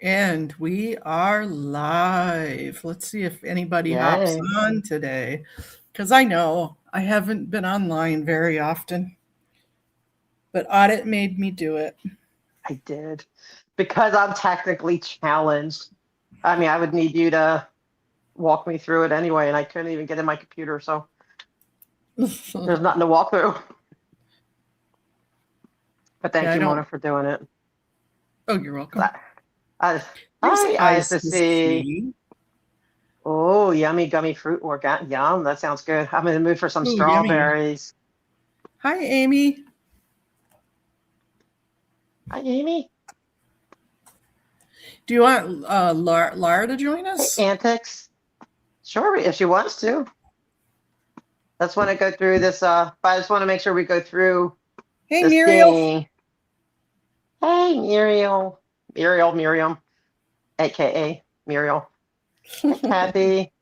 And we are live. Let's see if anybody hops Yay. on today. Because I know I haven't been online very often, but Audit made me do it. I did. Because I'm technically challenged. I mean, I would need you to walk me through it anyway, and I couldn't even get in my computer, so there's nothing to walk through. But Yeah, thank I you, don't. Mona, for doing it. Oh, you're 'Cause welcome. There's I eyes used to to see, see. oh, yummy gummy fruit yum. That sounds good. I'm in the mood for some Oh, yummy. strawberries. Hi, Amy. Hi, Amy. Do you want Lara to join Hey, us? Antics. Sure, if she wants to. Let's want to go through this. But I just want to make sure we go through Hey, this Muriel. thing. Hey, Miriam, aka Muriel. Hey, Kathy.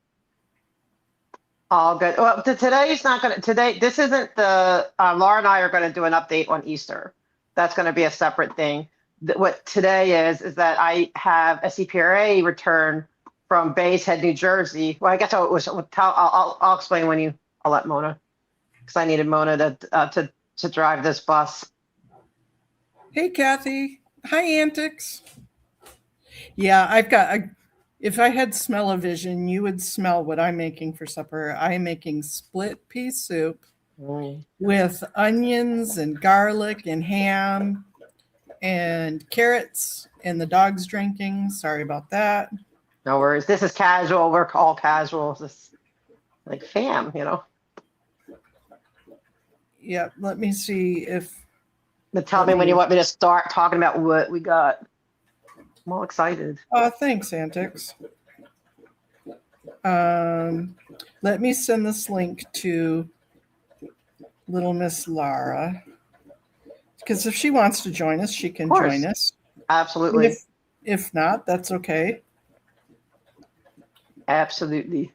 All good. Well, today's not going to, today, this isn't the, Laura and I are going to do an update on Easter. That's going to be a separate thing. What today is that I have a CPRA return from Bays Head, New Jersey. Well, I guess I'll explain when I'll let Mona, because I needed Mona to drive this bus. Hey, Kathy. Hi, Antics. Yeah, I've got. If I had smell-o-vision, you would smell what I'm making for supper. I'm making split pea soup Mm. with onions and garlic and ham and carrots, and the dog's drinking. Sorry about that. No worries. This is casual. We're all casual. This like fam. Yeah, let me see if. But tell me when you want me to start talking about what we got. I'm all excited. Thanks, Antics. Let me send this link to Little Miss Lara. Because if she wants to join us, she can join us. Absolutely. And if not, that's okay. Absolutely.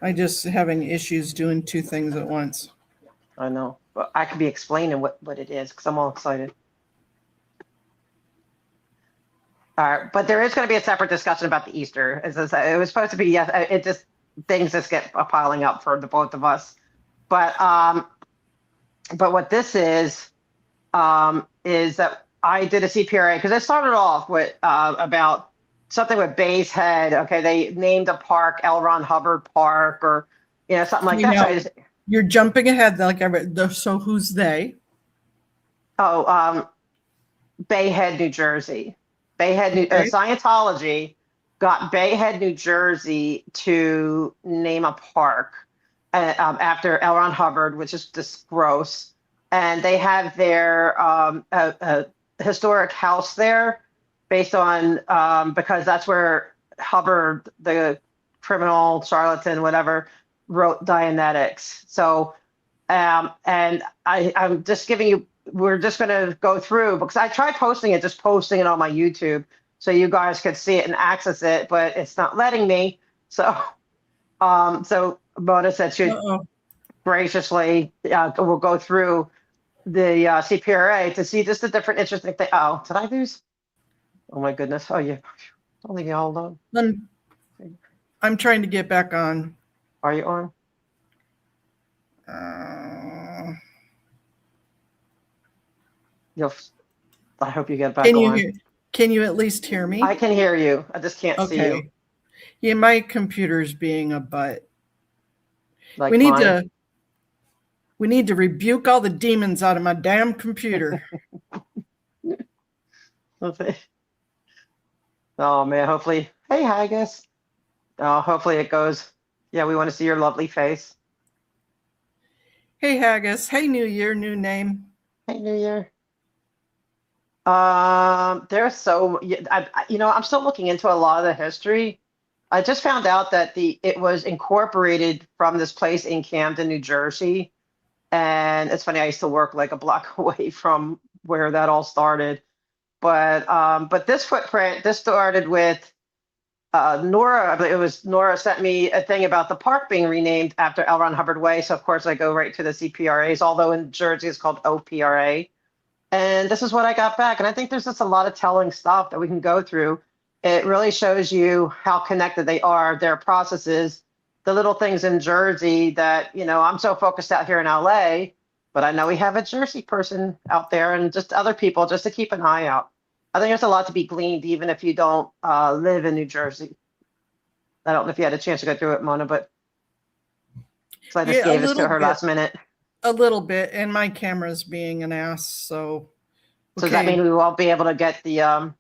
I just having issues doing two things at once. I know. But I could be explaining what it is because I'm all excited. All right. But there is going to be a separate discussion about the Easter. It was supposed to be, yes, it just, things just get piling up for the both of us. But what this is that I did a CPRA because I started off with about something with Bays Head. Okay, they named a park L. Ron Hubbard Park, or something like that. So you're jumping ahead, so who's they? Oh, Bay Head, New Jersey. Scientology got Bay Head, New Jersey, to name a park after L. Ron Hubbard, which is just gross. And they have their historic house there based on because that's where Hubbard, the criminal charlatan, whatever, wrote Dianetics. So, and I'm just giving you, we're just going to go through because I tried posting it on my YouTube so you guys could see it and access it, but it's not letting me. So, so Mona said she graciously will go through the CPRA to see just the different interesting thing. Oh, did I lose? Oh my goodness. Oh yeah. Don't leave me all alone. I'm trying to get back on. Are you on? I hope you get back on. Can you at least hear me? I can hear you. I just can't see you. Yeah, my computer's being a butt. Like we need to rebuke all the demons out of my damn computer. Oh man, hopefully. Hey, Haggis. Oh, hopefully it goes. Yeah, we want to see your lovely face. Hey, Haggis. Hey, New Year, new name. Hey, New Year. There's so I'm still looking into a lot of the history. I just found out that it was incorporated from this place in Camden, New Jersey. And it's funny, I used to work like a block away from where that all started. But this footprint, this started with Nora. It was Nora sent me a thing about the park being renamed after L. Ron Hubbard Way. So of course I go right to the CPRAs, although in Jersey it's called OPRA. And this is what I got back. And I think there's just a lot of telling stuff that we can go through. It really shows you how connected they are, their processes, the little things in Jersey that, I'm so focused out here in LA, but I know we have a Jersey person out there and just other people just to keep an eye out. I think there's a lot to be gleaned, even if you don't live in New Jersey. I don't know if you had a chance to go through it, Mona, but so I just Yeah, a gave this to little her bit. last minute. A little bit, and my camera's being an ass, so So does that mean we won't be able to get the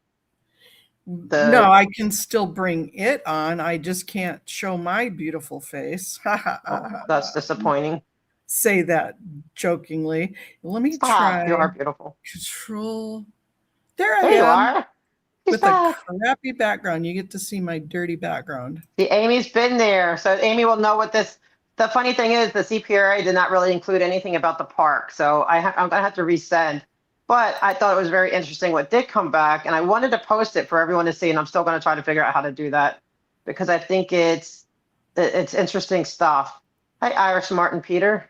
no, I can still bring it on. I just can't show my beautiful face. that's disappointing. Say that jokingly. Let me Stop. You try are beautiful. control. There I There you am are. He's with a back. crappy background. You get to see my dirty background. See, Amy's been there. So Amy will know what this. The funny thing is, the CPRA did not really include anything about the park. So I'm going to have to resend. But I thought it was very interesting what did come back. And I wanted to post it for everyone to see. And I'm still going to try to figure out how to do that because I think it's interesting stuff. Hi, Irish Martin Peter.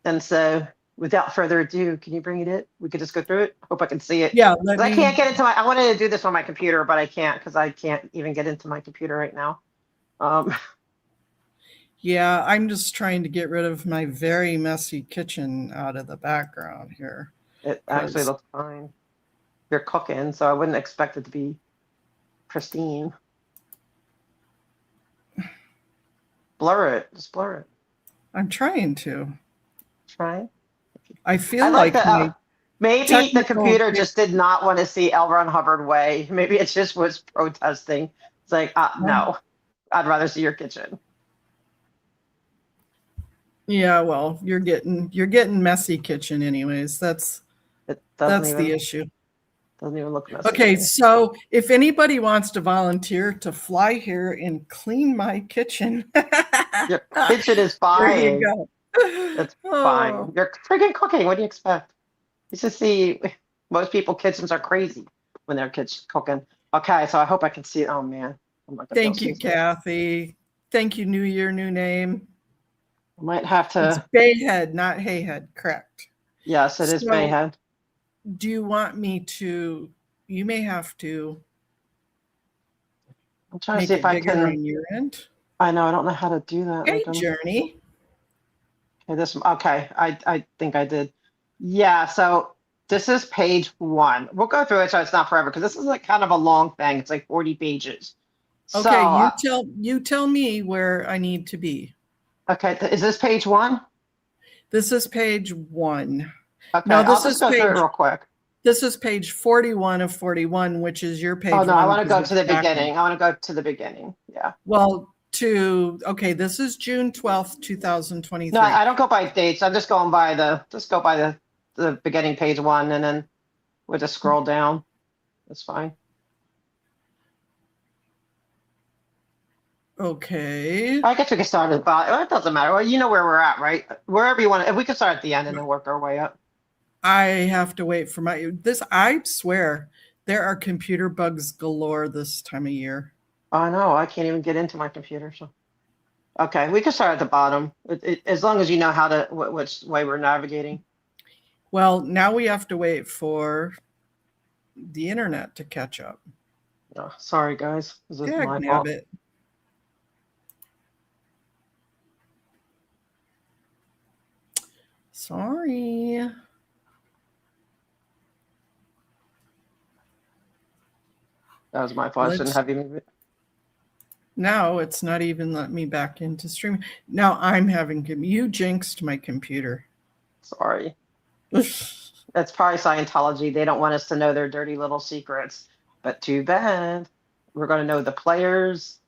And so without further ado, can you bring it in? We could just go through it. Hope I can see it. Yeah, I can't get into I wanted to do this on my computer, but I can't because I can't even get into my computer right now. Yeah, I'm just trying to get rid of my very messy kitchen out of the background here. It actually looks fine. You're cooking, so I wouldn't expect it to be pristine. Blur it. Just blur it. I'm trying to. Try. I feel like maybe the computer just did not want to see L. Ron Hubbard way. Maybe it just was protesting. It's like, no, I'd rather see your kitchen. Yeah, well, you're getting messy kitchen anyways. That's the issue. Doesn't even look messy. Okay, so if anybody wants to volunteer to fly here and clean my kitchen, your kitchen is fine. There you go. That's fine. You're freaking cooking. What do you expect? You should see most people kitchens are crazy when they're cooking. Okay, so I hope I can see it. Oh man. Thank you, Kathy. Thank you, New Year, new name. I might have to. It's Bayhead, not Hayhead, correct? Yes, it is Bayhead. Do you want me to? You may have to. I'm trying to see if I can. On your end. I know. I don't know how to do that. Hey, Journey. Okay, okay. I think I did. Yeah. So this is page 1. We'll go through it so it's not forever because this is like kind of a long thing. It's like 40 pages. Okay, so, you tell me where I need to be. Okay, is this page 1? This is page 1. Okay, no, I'll just go through it real quick. This is page 41 of 41, which is your page. Oh no, I want to go to the beginning. I want to go to the beginning. Yeah. Well, this is June 12th, 2023. No, I don't go by dates. I'm just going by the beginning page 1, and then we'll just scroll down. That's fine. Okay. I guess we can start at the bottom. It doesn't matter. Well, you know where we're at, right? Wherever you want. If we can start at the end and then work our way up. I have to wait for I swear there are computer bugs galore this time of year. I know. I can't even get into my computer. So, okay, we can start at the bottom. As long as you know how to which way we're navigating. Well, now we have to wait for the internet to catch up. Oh, sorry, guys. This is my fault. Sorry. That was my fault. I shouldn't have even. Now it's not even letting me back into streaming. Now I'm having you jinxed my computer. Sorry. That's probably Scientology. They don't want us to know their dirty little secrets. But too bad. We're going to know the players.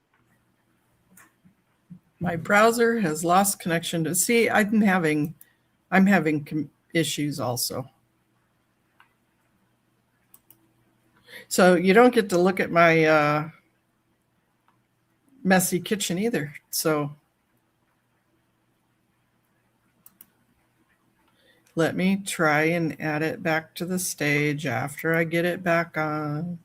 My browser has lost connection to see. I'm having issues also. So you don't get to look at my messy kitchen either. So let me try and add it back to the stage after I get it back on.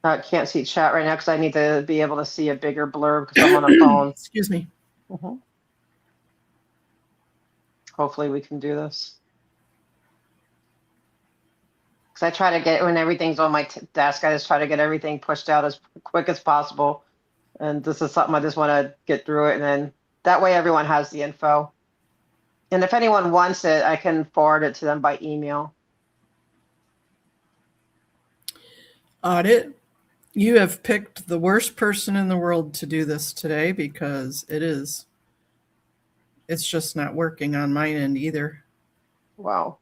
I can't see chat right now because I need to be able to see a bigger blurb because I'm on a phone. Excuse me. Mm-hmm. Hopefully we can do this. Because I try to get, when everything's on my desk, I just try to get everything pushed out as quick as possible. And this is something I just want to get through it. And then that way everyone has the info. And if anyone wants it, I can forward it to them by email. Audit, you have picked the worst person in the world to do this today because it's just not working on my end either. Wow.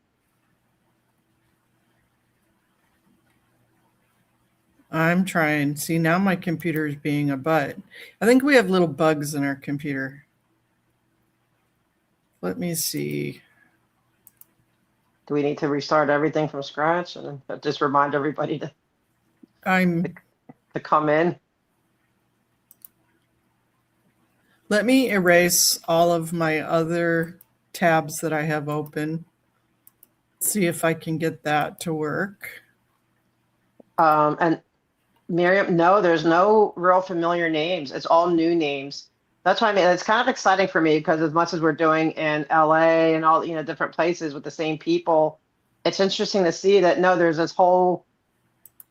I'm trying. See, now my computer is being a butt. I think we have little bugs in our computer. Let me see. Do we need to restart everything from scratch and just remind everybody to come in? Let me erase all of my other tabs that I have open. See if I can get that to work. And Miriam, no, there's no real familiar names. It's all new names. That's why I mean, it's kind of exciting for me because as much as we're doing in LA and all, different places with the same people, it's interesting to see that no, there's this whole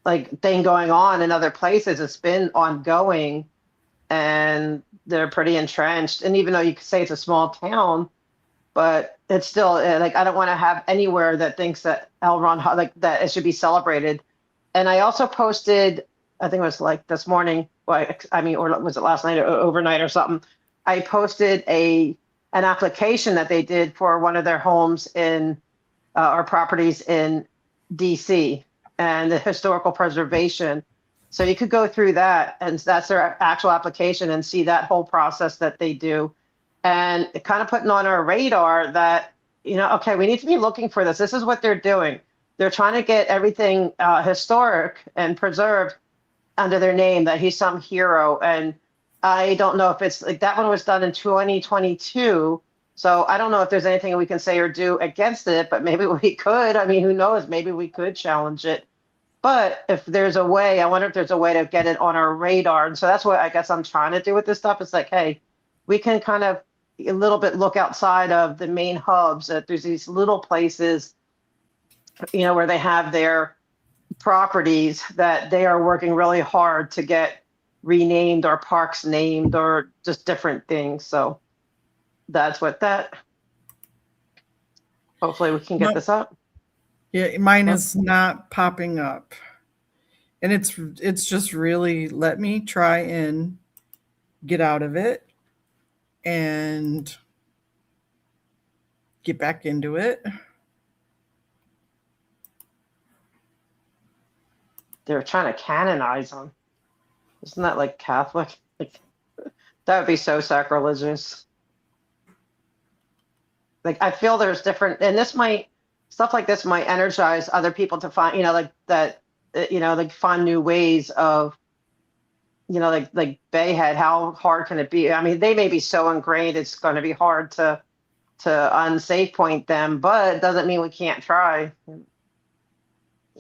like thing going on in other places. It's been ongoing and they're pretty entrenched. And even though you could say it's a small town, but it's still like I don't want to have anywhere that thinks that L. Ron like that it should be celebrated. And I also posted, I think it was like this morning, or was it last night or overnight or something? I posted an application that they did for one of their homes in or properties in DC and the historical preservation. So you could go through that, and that's their actual application, and see that whole process that they do, and it kind of putting on our radar that okay, we need to be looking for this. This is what they're doing. They're trying to get everything historic and preserved under their name, that he's some hero. And I don't know if it's like that one was done in 2022. So I don't know if there's anything we can say or do against it, but maybe we could. I mean, who knows? Maybe we could challenge it. But if there's a way, I wonder if there's a way to get it on our radar. And so that's what I guess I'm trying to do with this stuff. It's like, hey, we can kind of a little bit look outside of the main hubs, that there's these little places, where they have their properties that they are working really hard to get renamed or parks named or just different things. So that's what that, hopefully we can get this up. Yeah, mine is not popping up. And it's just really, let me try and get out of it and get back into it. They're trying to canonize them. Isn't that like Catholic? Like, that would be so sacrilegious. Like, I feel there's different, and stuff like this might energize other people to find, like that, like find new ways of, like Bayhead, how hard can it be? I mean, they may be so ingrained, it's going to be hard to unsafe point them, but it doesn't mean we can't try.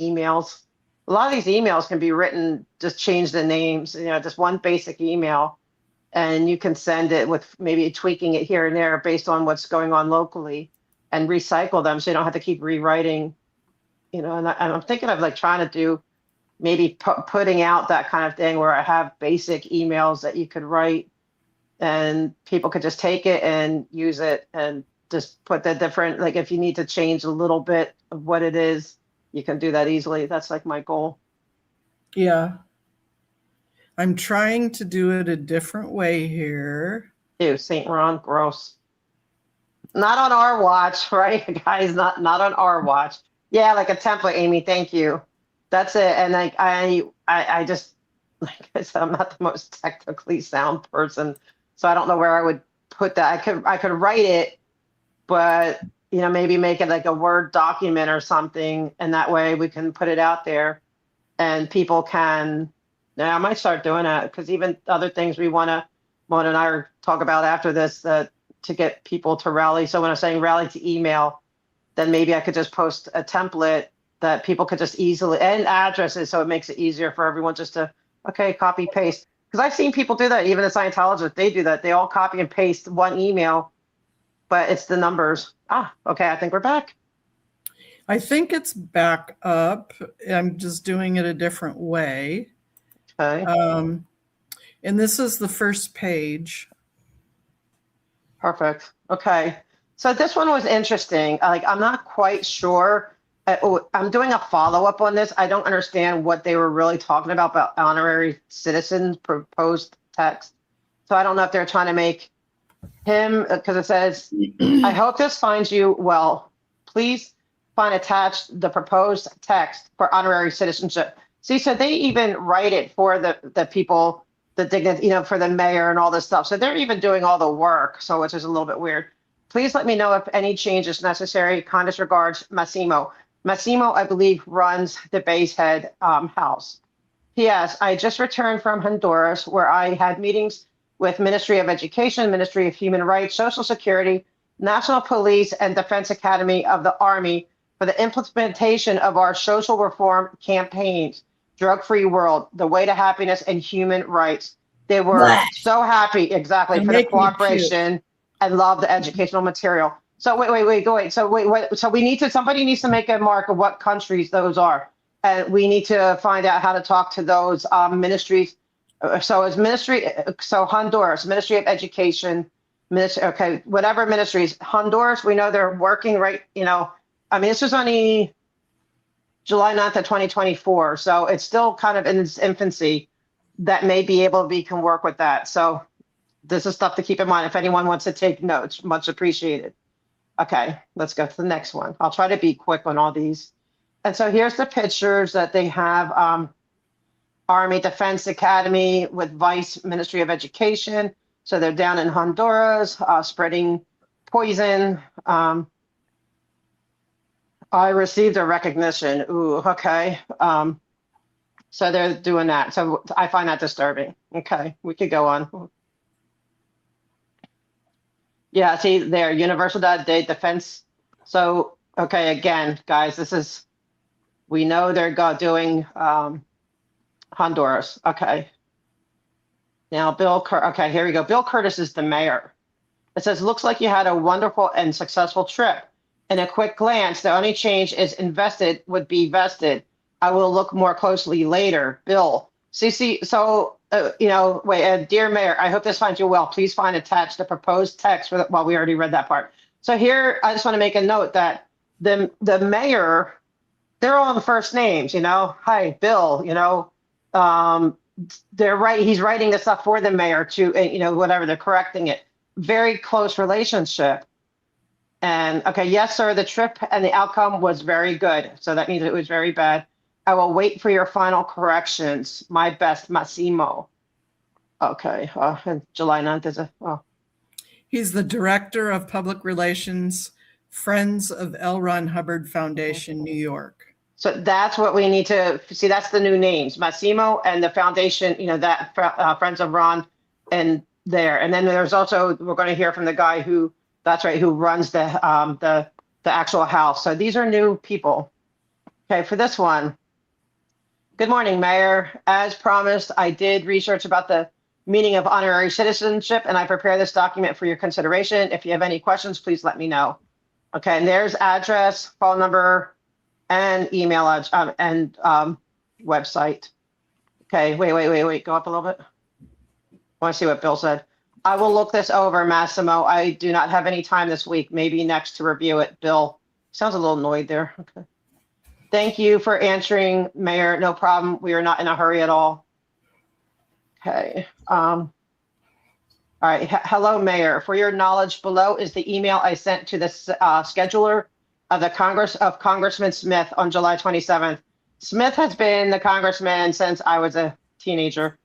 Emails. A lot of these emails can be written, just change the names, just one basic email, and you can send it with maybe tweaking it here and there based on what's going on locally, and recycle them so you don't have to keep rewriting, and I'm thinking of like trying to do maybe putting out that kind of thing where I have basic emails that you could write and people could just take it and use it and just put the different, like if you need to change a little bit of what it is, you can do that easily. That's like my goal. Yeah. I'm trying to do it a different way here. Ew, St. Ron, gross. Not on our watch, right, guys? Not on our watch. Yeah, like a template, Amy. Thank you. That's it. And like I just, like I said, I'm not the most technically sound person, so I don't know where I would put that. I could write it, but maybe make it like a Word document or something, and that way we can put it out there, and people can. Yeah, I might start doing that, because even other things Mona and I are talk about after this, that to get people to rally. So when I'm saying rally to email, then maybe I could just post a template that people could just easily, and addresses, so it makes it easier for everyone just to, okay, copy paste. Because I've seen people do that, even the Scientologists, they do that. They all copy and paste one email, but it's the numbers. Okay, I think we're back. I think it's back up. I'm just doing it a different way. Okay. And this is the first page. Perfect. Okay. So this one was interesting. Like, I'm not quite sure. I'm doing a follow-up on this. I don't understand what they were really talking about honorary citizens proposed text. So I don't know if they're trying to make him, because it says, I hope this finds you well. Please find attached the proposed text for honorary citizenship. See, so they even write it for the people, the dignity, for the mayor and all this stuff. So they're even doing all the work. So which is a little bit weird. Please let me know if any change is necessary. Kindest regards, Massimo. Massimo, I believe, runs the Bay's Head house. P.S. I just returned from Honduras, where I had meetings with Ministry of Education, Ministry of Human Rights, Social Security, National Police, and Defense Academy of the Army for the implementation of our social reform campaigns, Drug-Free World, The Way to Happiness, and Human Rights. They were so happy, exactly, for the cooperation and love the educational material. So wait. So wait. So somebody needs to make a mark of what countries those are. And we need to find out how to talk to those ministries. So Honduras, Ministry of Education, whatever ministries. Honduras, we know they're working right, this was only July 9th of 2024. So it's still kind of in its infancy. That may be able we can work with that. So this is stuff to keep in mind. If anyone wants to take notes, much appreciated. Okay, let's go to the next one. I'll try to be quick on all these. And so here's the pictures that they have. Army Defense Academy with Vice Ministry of Education. So they're down in Honduras, spreading poison. I received a recognition. Ooh, okay. So they're doing that. So I find that disturbing. Okay, we could go on. Yeah, see there, Universal de Defense. So, okay, again, guys, we know they're doing Honduras. Okay. Now, okay, here we go. Bill Curtis is the mayor. It says, looks like you had a wonderful and successful trip. In a quick glance, the only change is invested would be vested. I will look more closely later. Bill. See, so, dear mayor, I hope this finds you well. Please find attached the proposed text well, we already read that part. So here, I just want to make a note that the mayor, they're all the first names, hi, Bill, they're right. He's writing this up for the mayor to, whatever, they're correcting it. Very close relationship. And okay, yes, sir, the trip and the outcome was very good. So that means it was very bad. I will wait for your final corrections. My best, Massimo. Okay, and July 9th is He's the Director of Public Relations, Friends of L. Ron Hubbard Foundation, New York. So that's what we need to see. That's the new names, Massimo and the foundation, that Friends of Ron and there. And then there's also, we're going to hear from the guy who runs the actual house. So these are new people. Okay, for this one. Good morning, Mayor. As promised, I did research about the meaning of honorary citizenship, and I prepared this document for your consideration. If you have any questions, please let me know. Okay, and there's address, phone number, and email and website. Okay, wait, go up a little bit. I want to see what Bill said. I will look this over, Massimo. I do not have any time this week, maybe next to review it. Bill sounds a little annoyed there. Okay. Thank you for answering, Mayor. No problem. We are not in a hurry at all. Okay. All right. Hello, Mayor. For your knowledge, below is the email I sent to the scheduler of the Congressman Smith on July 27th. Smith has been the congressman since I was a teenager.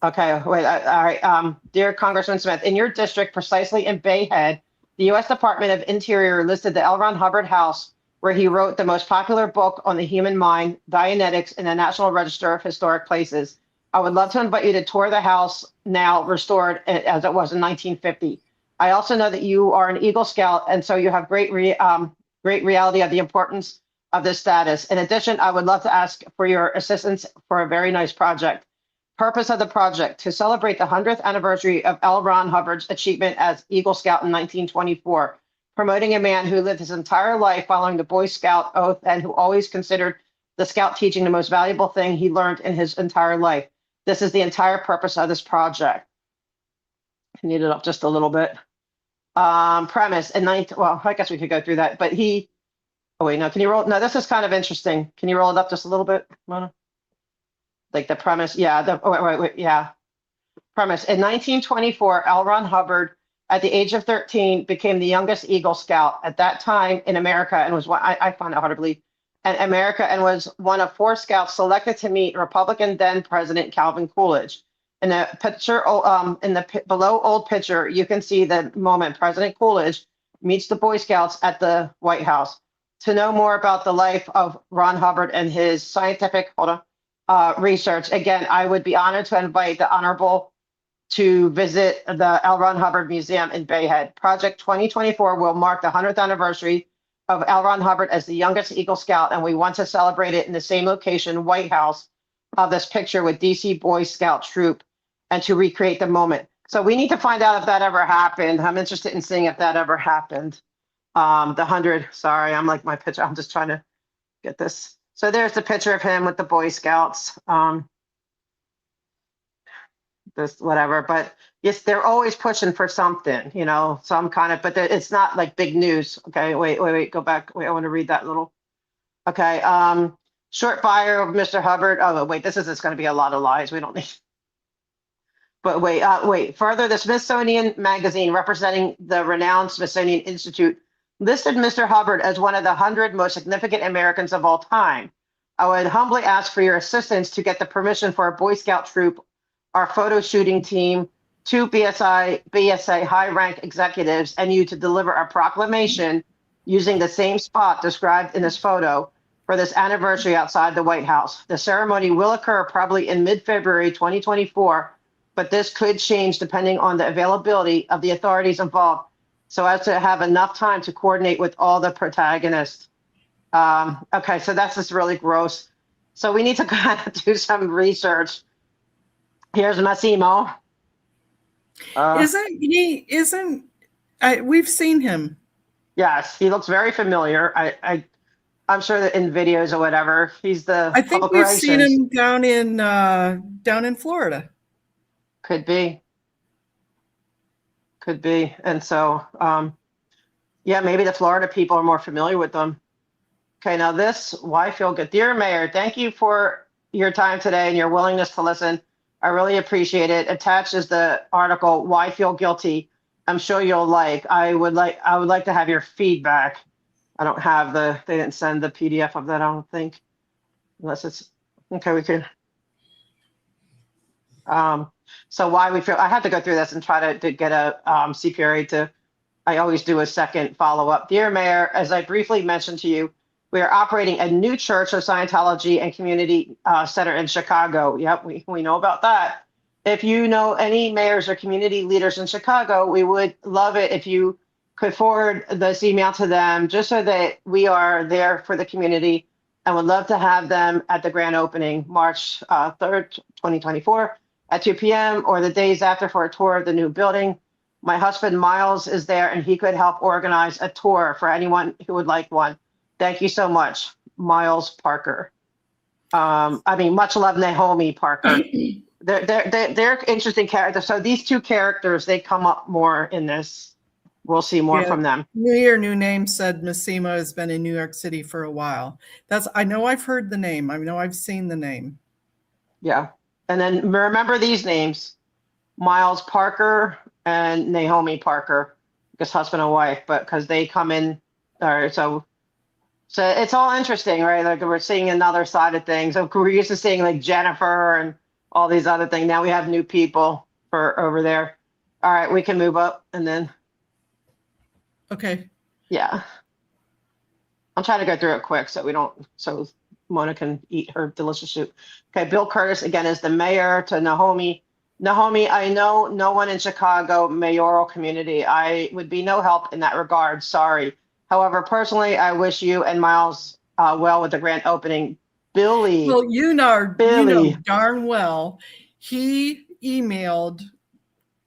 Okay, wait, all right. Dear Congressman Smith, in your district, precisely in Bay Head, the U.S. Department of Interior listed the L. Ron Hubbard House, where he wrote the most popular book on the human mind, Dianetics, in the National Register of Historic Places. I would love to invite you to tour the house, now restored as it was in 1950. I also know that you are an Eagle Scout, and so you have great reality of the importance of this status. In addition, I would love to ask for your assistance for a very nice project. Purpose of the project: to celebrate the 100th anniversary of L. Ron Hubbard's achievement as Eagle Scout in 1924. promoting a man who lived his entire life following the Boy Scout oath and who always considered the Scout teaching the most valuable thing he learned in his entire life. This is the entire purpose of this project. I need it up just a little bit. Premise in well, I guess we could go through that, but oh wait, no, can you roll? No, this is kind of interesting. Can you roll it up just a little bit, Mona? Like the premise, yeah, wait, yeah. Premise, in 1924, L. Ron Hubbard, at the age of 13, became the youngest Eagle Scout at that time in America and was one, I find it hard to believe, and America, and was one of 4 scouts selected to meet Republican then President Calvin Coolidge. In the picture, in the below old picture, you can see the moment President Coolidge meets the Boy Scouts at the White House. To know more about the life of Ron Hubbard and his scientific research, again, I would be honored to invite the Honorable to visit the L. Ron Hubbard Museum in Bayhead. Project 2024 will mark the 100th anniversary of L. Ron Hubbard as the youngest Eagle Scout, and we want to celebrate it in the same location, White House, of this picture with DC Boy Scout troop, and to recreate the moment. So we need to find out if that ever happened. I'm interested in seeing if that ever happened. The 100, sorry, I'm like my picture. I'm just trying to get this. So there's the picture of him with the Boy Scouts. This whatever, but yes, they're always pushing for something, you know, some kind of, but it's not like big news. Okay, wait, go back. Wait, I want to read that little. Okay, short bio of Mr. Hubbard. Oh, wait, this is going to be a lot of lies. We don't need. But wait. Further, the Smithsonian Magazine, representing the renowned Smithsonian Institute, listed Mr. Hubbard as one of the 100 most significant Americans of all time. I would humbly ask for your assistance to get the permission for a Boy Scout troop, our photo shooting team, 2 BSA high-rank executives, and you to deliver a proclamation using the same spot described in this photo for this anniversary outside the White House. The ceremony will occur probably in mid-February 2024, but this could change depending on the availability of the authorities involved, so as to have enough time to coordinate with all the protagonists. Okay, so that's just really gross. So we need to kind of do some research. Here's Massimo. We've seen him. Yes, he looks very familiar. I'm sure that in videos or whatever, he's the. I think we've seen him down in Florida. Could be. And so, yeah, maybe the Florida people are more familiar with them. Okay, now this, why feel good? Dear Mayor, thank you for your time today and your willingness to listen. I really appreciate it. Attached is the article, Why Feel Guilty. I'm sure you'll like. I would like to have your feedback. I don't have they didn't send the PDF of that, I don't think. Unless it's, okay, we could. So why we feel, I have to go through this and try to get a CPRA I always do a second follow-up. Dear Mayor, as I briefly mentioned to you, we are operating a new Church of Scientology and Community Center in Chicago. Yep, we know about that. If you know any mayors or community leaders in Chicago, we would love it if you could forward this email to them, just so that we are there for the community, and would love to have them at the grand opening, March 3rd, 2024, at 2 p.m. or the days after for a tour of the new building. My husband, Miles, is there, and he could help organize a tour for anyone who would like one. Thank you so much, Miles Parker. Much love, Naomi Parker. They're interesting characters. So these 2 characters, they come up more in this. We'll see more from them. New Year, New Name said Massimo has been in New York City for a while. I know I've heard the name. I know I've seen the name. Yeah. And then remember these names, Miles Parker and Naomi Parker, because husband and wife, but because they come in. All right, so it's all interesting, right? Like we're seeing another side of things. So we're used to seeing like Jennifer and all these other things. Now we have new people for over there. All right, we can move up and then. Okay. Yeah. I'm trying to go through it quick so Mona can eat her delicious soup. Okay, Bill Curtis again is the mayor to Naomi. Naomi, I know no one in Chicago mayoral community. I would be no help in that regard. Sorry. However, personally, I wish you and Miles well with the grand opening. Billy. Well, you know darn well, he emailed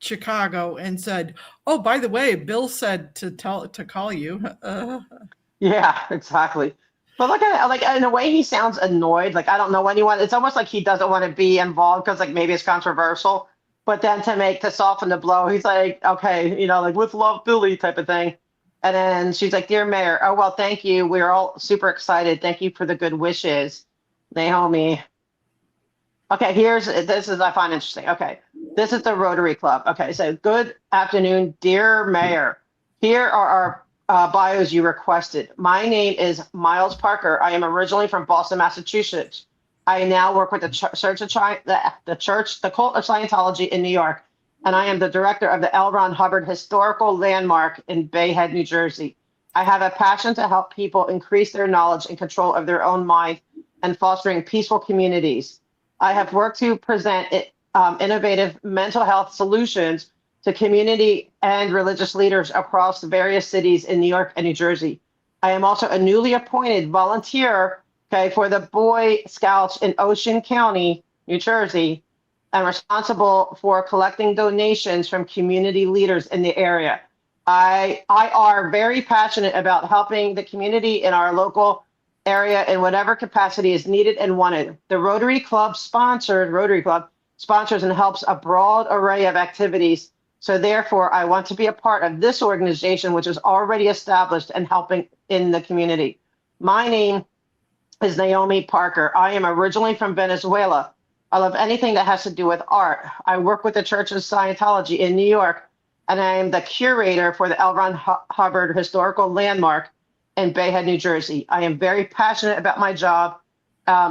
Chicago and said, "Oh, by the way, Bill said to call you." Yeah, exactly. But look at it, like in a way he sounds annoyed. Like I don't know anyone. It's almost like he doesn't want to be involved because like maybe it's controversial. But then to soften the blow, he's like, okay, like with love, Billy type of thing. And then she's like, dear Mayor, oh well, thank you. We're all super excited. Thank you for the good wishes, Naomi. Okay, this is I find interesting. Okay, this is the Rotary Club. Okay, so good afternoon, dear Mayor. Here are our bios you requested. My name is Miles Parker. I am originally from Boston, Massachusetts. I now work with the the Cult of Scientology in New York, and I am the director of the L. Ron Hubbard Historical Landmark in Bay Head, New Jersey. I have a passion to help people increase their knowledge and control of their own mind and fostering peaceful communities. I have worked to present innovative mental health solutions to community and religious leaders across the various cities in New York and New Jersey. I am also a newly appointed volunteer, for the Boy Scouts in Ocean County, New Jersey, and responsible for collecting donations from community leaders in the area. I are very passionate about helping the community in our local area in whatever capacity is needed and wanted. The Rotary Club sponsors and helps a broad array of activities. So therefore, I want to be a part of this organization, which is already established and helping in the community. My name is Naomi Parker. I am originally from Venezuela. I love anything that has to do with art. I work with the Church of Scientology in New York, and I am the curator for the L. Ron Hubbard Historical Landmark in Bay Head, New Jersey. I am very passionate about my job,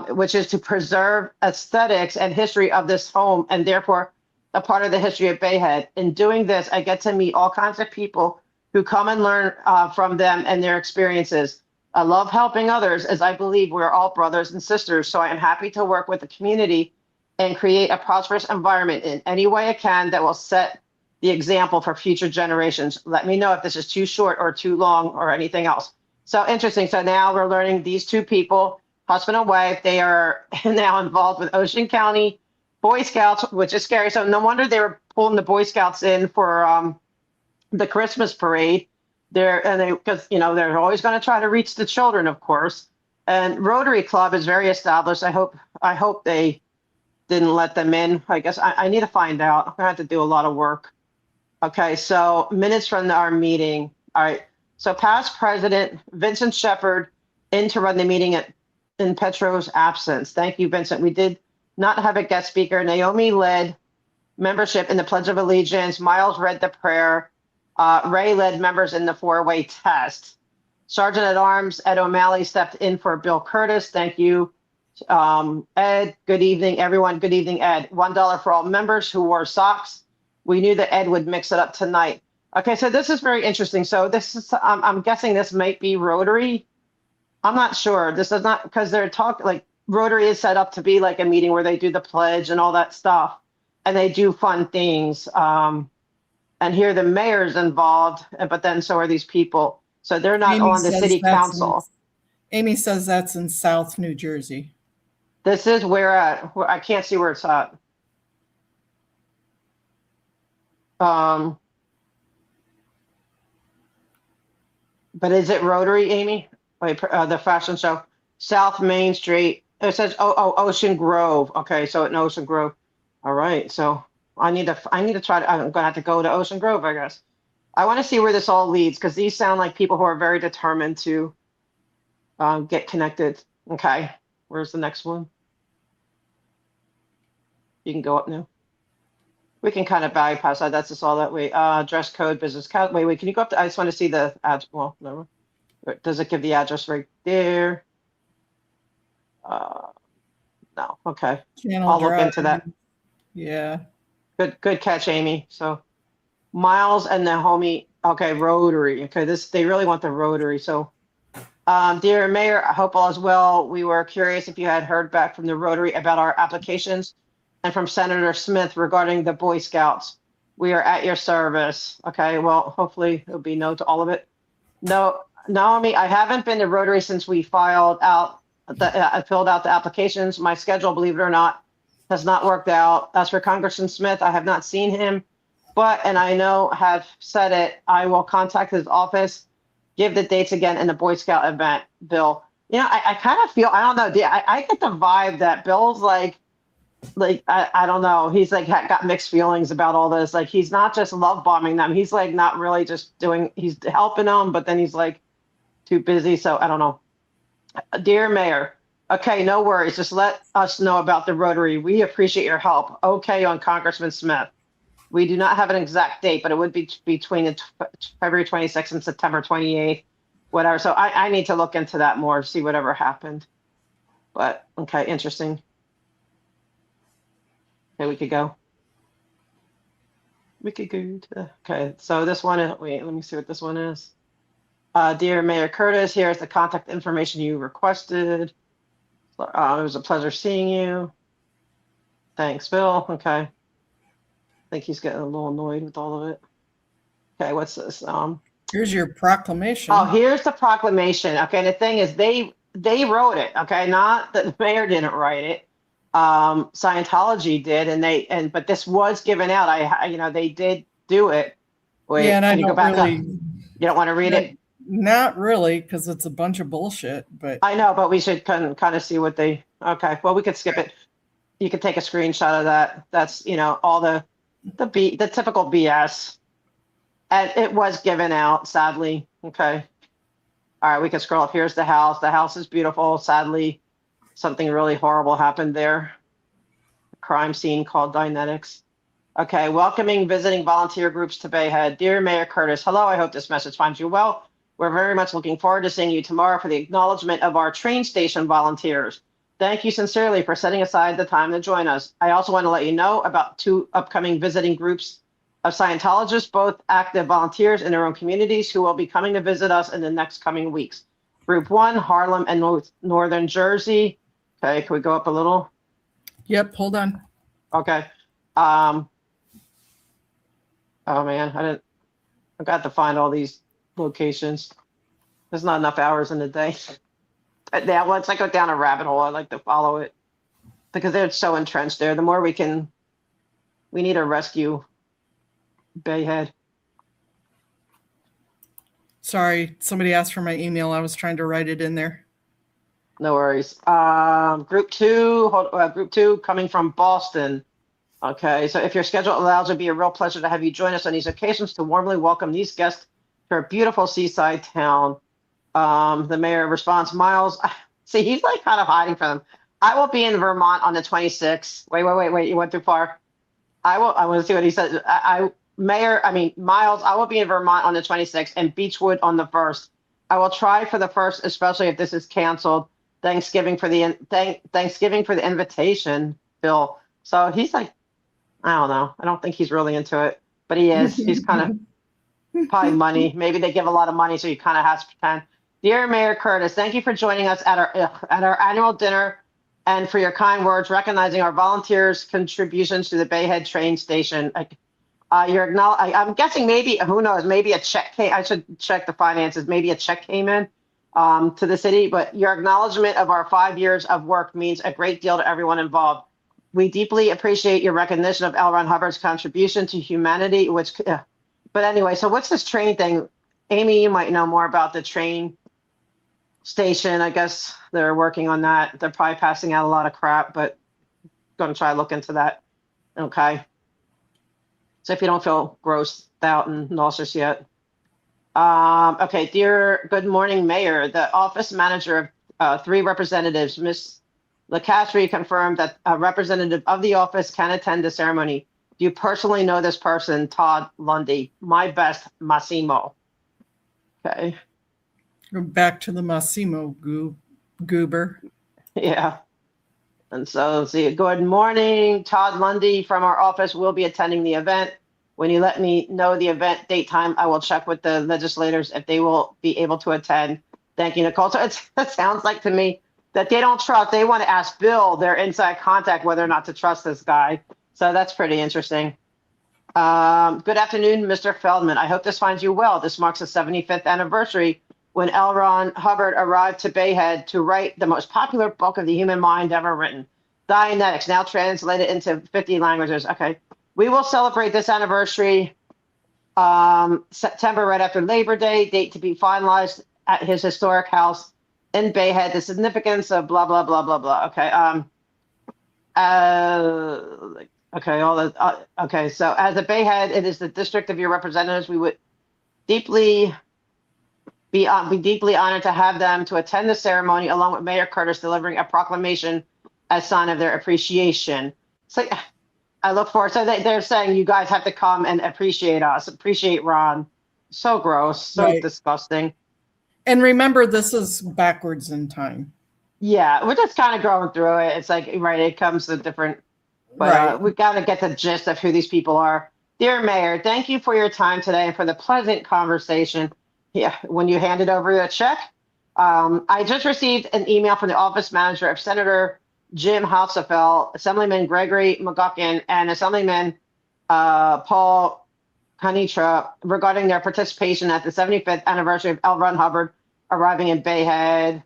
which is to preserve aesthetics and history of this home, and therefore a part of the history of Bay Head. In doing this, I get to meet all kinds of people who come and learn from them and their experiences. I love helping others, as I believe we're all brothers and sisters, so I am happy to work with the community and create a prosperous environment in any way I can that will set the example for future generations. Let me know if this is too short or too long or anything else. So interesting. So now we're learning these two people, husband and wife, they are now involved with Ocean County Boy Scouts, which is scary. So no wonder they were pulling the Boy Scouts in for the Christmas parade. Because they're always going to try to reach the children, of course. And Rotary Club is very established. I hope they didn't let them in. I guess I need to find out. I'm gonna have to do a lot of work. Okay, so minutes from our meeting. All right. So past president Vincent Shepard in to run the meeting in Petro's absence. Thank you, Vincent. We did not have a guest speaker. Naomi led membership in the Pledge of Allegiance. Miles read the prayer. Ray led members in the four-way test. Sergeant at Arms Ed O'Malley stepped in for Bill Curtis. Thank you, Ed. Good evening, everyone. Good evening, Ed. $1 for all members who wore socks. We knew that Ed would mix it up tonight. Okay, so this is very interesting. So this is, I'm guessing this might be Rotary. I'm not sure. This is not, because they're talking, like Rotary is set up to be like a meeting where they do the pledge and all that stuff, and they do fun things. And here the mayor's involved, but then so are these people. So they're not Amy on the city council. Amy says that's in South New Jersey. This is where I can't see where it's at. But is it Rotary, Amy? Wait, the fashion show, South Main Street. It says Ocean Grove. Okay, so in Ocean Grove. All right, so I need to try to. I'm gonna have to go to Ocean Grove, I guess. I want to see where this all leads, because these sound like people who are very determined to get connected. Okay, where's the next one? You can go up now. We can kind of bypass that. That's just all that way. Dress code, business code. Wait, can you go up to, I just want to see the address. Well, never. Does it give the address right there? No. Okay. I'll look into that. Yeah. Good catch, Amy. So Miles and the homie. Okay, Rotary. Okay, they really want the Rotary. So, dear Mayor, I hope all is well. We were curious if you had heard back from the Rotary about our applications, and from Senator Smith regarding the Boy Scouts. We are at your service. Okay, well, hopefully it'll be no to all of it. No, Naomi, I haven't been to Rotary since we filled out the applications. My schedule, believe it or not, has not worked out. As for Congressman Smith, I have not seen him. but, and I know have said it, I will contact his office, give the dates again in the Boy Scout event, Bill. I kind of feel, I don't know, I get the vibe that Bill's like I don't know. He's like got mixed feelings about all this. Like he's not just love bombing them. He's like not really just doing. He's helping them, but then he's like too busy. So I don't know. Dear Mayor, okay, no worries. Just let us know about the Rotary. We appreciate your help. Okay, on Congressman Smith. We do not have an exact date, but it would be between February 26th and September 28th, whatever. So I need to look into that more, see whatever happened. But okay, interesting. Okay, we could go. We could go to, okay, so this one is, wait, let me see what this one is. Dear Mayor Curtis, here's the contact information you requested. It was a pleasure seeing you. Thanks, Bill. Okay. I think he's getting a little annoyed with all of it. Okay, what's this? Here's your proclamation. Oh, here's the proclamation. Okay, the thing is they wrote it, okay? Not that the mayor didn't write it. Scientology did, and but this was given out. They did do it. Wait, Yeah, and I can you go don't back up? really, You don't want to read it? not really, because it's a bunch of bullshit. But I know, but we should kind of see what they. Okay, well, we could skip it. You could take a screenshot of that. That's all the typical BS, and it was given out. Sadly, okay. All right, we can scroll up. Here's the house. The house is beautiful. Sadly, something really horrible happened there. A crime scene called Dynetics. Okay, welcoming visiting volunteer groups to Bayhead. Dear Mayor Curtis, hello, I hope this message finds you well. We're very much looking forward to seeing you tomorrow for the acknowledgement of our train station volunteers. Thank you sincerely for setting aside the time to join us. I also want to let you know about 2 upcoming visiting groups of Scientologists, both active volunteers in their own communities, who will be coming to visit us in the next coming weeks. Group 1, Harlem and Northern Jersey. Okay, can we go up a little? yep, hold on. Okay. Oh man, I got to find all these locations. There's not enough hours in the day. Yeah, once I go down a rabbit hole, I like to follow it because they're so entrenched there. The more we need to rescue Bayhead. Sorry, somebody asked for my email. I was trying to write it in there. No worries. Group 2 coming from Boston. Okay, so if your schedule allows, it'd be a real pleasure to have you join us on these occasions to warmly welcome these guests to our beautiful seaside town. The mayor responds, Miles, see, he's like kind of hiding from them. I will be in Vermont on the 26th. Wait, you went too far. I want to see what he says. Miles, I will be in Vermont on the 26th and Beechwood on the 1st. I will try for the 1st, especially if this is canceled. Thanksgiving for the invitation, Bill. So he's like, I don't know. I don't think he's really into it, but he is. He's kind of probably money. Maybe they give a lot of money, so he kind of has to pretend. Dear Mayor Curtis, thank you for joining us at our annual dinner and for your kind words recognizing our volunteers' contributions to the Bayhead train station. I'm guessing maybe, who knows, maybe a check came. I should check the finances. Maybe a check came in to the city, but your acknowledgement of our 5 years of work means a great deal to everyone involved. We deeply appreciate your recognition of L. Ron Hubbard's contribution to humanity, but anyway, so what's this train thing? Amy, you might know more about the train station. I guess they're working on that. They're probably passing out a lot of crap, but going to try to look into that. Okay. So if you don't feel grossed out and nauseous yet. Okay, good morning, Mayor. The office manager of 3 representatives, Miss LeCastry, confirmed that a representative of the office can attend the ceremony. Do you personally know this person, Todd Lundy? My best, Massimo. Okay. Go back to the Massimo goober. Yeah. And so let's see. Good morning, Todd Lundy from our office will be attending the event. When you let me know the event date time, I will check with the legislators if they will be able to attend. Thank you, Nicole. So it sounds like to me that they don't trust. They want to ask Bill, their inside contact, whether or not to trust this guy. So that's pretty interesting. Good afternoon, Mr. Feldman. I hope this finds you well. This marks the 75th anniversary when L. Ron Hubbard arrived to Bayhead to write the most popular book of the human mind ever written, Dianetics, now translated into 50 languages. Okay. We will celebrate this anniversary September, right after Labor Day, date to be finalized at his historic house in Bayhead. The significance of blah, blah, blah, blah, blah. Okay. Okay. Okay. So as a Bayhead, it is the district of your representatives. We would deeply be deeply honored to have them to attend the ceremony along with Mayor Curtis delivering a proclamation as sign of their appreciation. So I look forward. So they're saying you guys have to come and appreciate us, appreciate Ron. So gross, so Right. disgusting. And remember, this is backwards in time. Yeah, we're just kind of going through it. It's like, right, it comes to different, but Right. we got to get the gist of who these people are. Dear Mayor, thank you for your time today and for the pleasant conversation. Yeah, when you handed over the check, I just received an email from the office manager of Senator Jim Hausefeld, Assemblyman Gregory McGuckin, and Assemblyman Paul Kanitra regarding their participation at the 75th anniversary of L. Ron Hubbard arriving in Bayhead,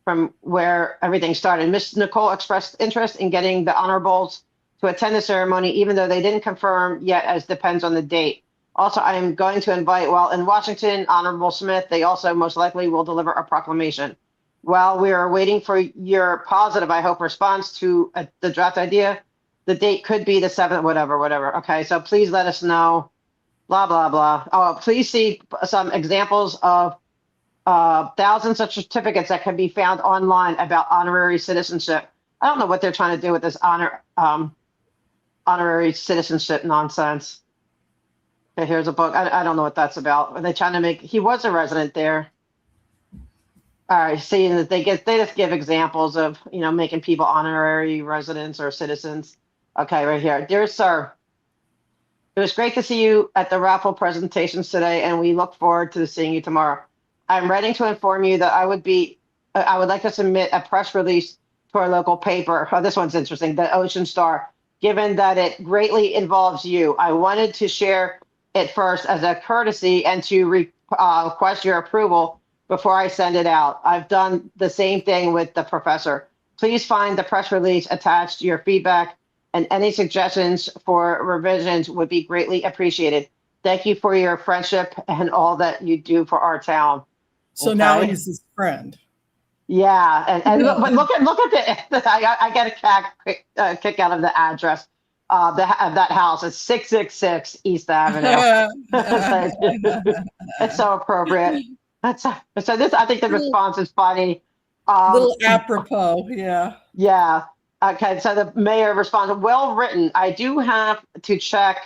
from where everything started. Ms. Nicole expressed interest in getting the honorables to attend the ceremony, even though they didn't confirm yet, as depends on the date. Also, I am going to invite, while in Washington, Honorable Smith, they also most likely will deliver a proclamation. While we are waiting for your positive, I hope, response to the draft idea, the date could be the 7th, whatever. Okay, so please let us know, blah, blah, blah. Oh, please see some examples of thousands of certificates that can be found online about honorary citizenship. I don't know what they're trying to do with this honorary citizenship nonsense. Okay, here's a book. I don't know what that's about. Are they trying to make? He was a resident there. All right, seeing that they just give examples of making people honorary residents or citizens. Okay, right here, dear sir. It was great to see you at the raffle presentations today, and we look forward to seeing you tomorrow. I'm writing to inform you that I would like to submit a press release to our local paper. Oh, this one's interesting, the Ocean Star. Given that it greatly involves you, I wanted to share it first as a courtesy and to request your approval before I send it out. I've done the same thing with the professor. Please find the press release attached. Your feedback and any suggestions for revisions would be greatly appreciated. Thank you for your friendship and all that you do for our town. So now he's his friend. Yeah, and but look at the I get a kick out of the address of that house. It's 666 East Avenue. It's so appropriate. So this, I think the response is funny. Little apropos, yeah. Yeah. Okay, so the mayor responds, well written. I do have to check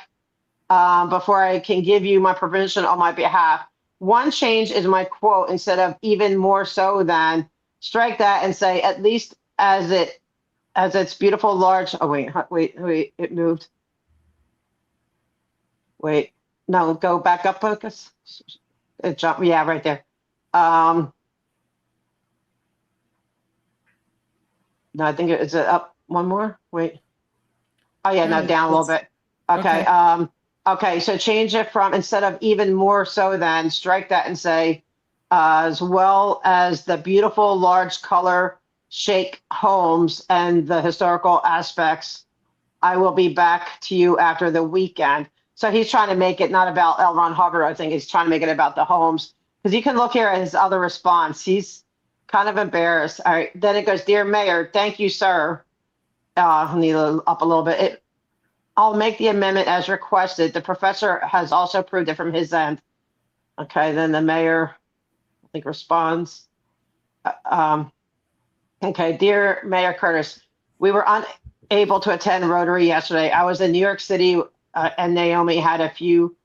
before I can give you my permission on my behalf. One change is my quote, instead of even more so than, strike that and say at least as its beautiful large. Oh wait, it moved. Wait, no, go back up, focus. It jumped. Yeah, right there. No, I think it's up one more. Wait. Oh yeah, no, down a little bit. Okay. Okay, so change it from, instead of even more so than, strike that and say, as well as the beautiful large color shake homes and the historical aspects. I will be back to you after the weekend. So he's trying to make it not about L. Ron Hubbard. I think he's trying to make it about the homes, because you can look here at his other response. He's kind of embarrassed. All right, then it goes, dear Mayor, thank you, sir. I need to up a little bit. I'll make the amendment as requested. The professor has also approved it from his end. Okay, then the mayor, I think, responds. Okay, dear Mayor Curtis, we were unable to attend Rotary yesterday. I was in New York City, and Naomi had a few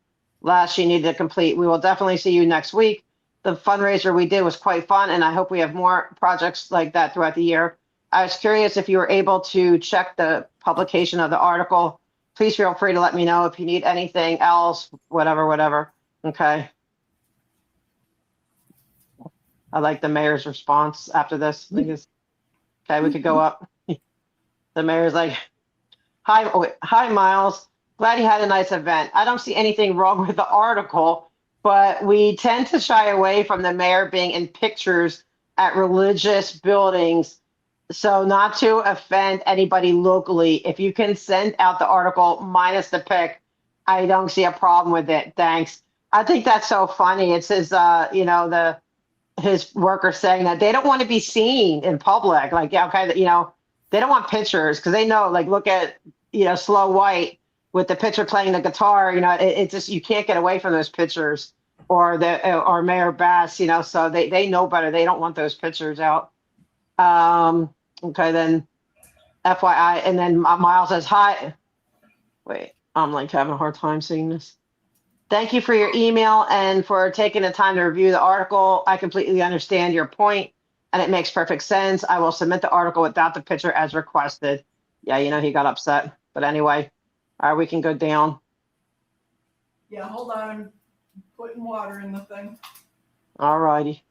last she needed to complete. We will definitely see you next week. The fundraiser we did was quite fun, and I hope we have more projects like that throughout the year. I was curious if you were able to check the publication of the article. Please feel free to let me know if you need anything else, whatever. Okay. I like the mayor's response after this. Okay, we could go up. The mayor's like, hi, Miles. Glad you had a nice event. I don't see anything wrong with the article, but we tend to shy away from the mayor being in pictures at religious buildings So not to offend anybody locally, if you can send out the article minus the pic, I don't see a problem with it. Thanks. I think that's so funny. It says, the his workers saying that they don't want to be seen in public. Like, yeah, okay, they don't want pictures because they know, like, look at, Slow White with the pitcher playing the guitar. It just, you can't get away from those pictures, or Mayor Bass. So they know better. They don't want those pictures out. Okay, then FYI, and then Miles says hi. Wait, I'm like having a hard time seeing this. Thank you for your email and for taking the time to review the article. I completely understand your point, and it makes perfect sense. I will submit the article without the picture as requested. Yeah, he got upset. But anyway, all right, we can go down. Yeah, hold on. I'm putting water in the thing. All righty.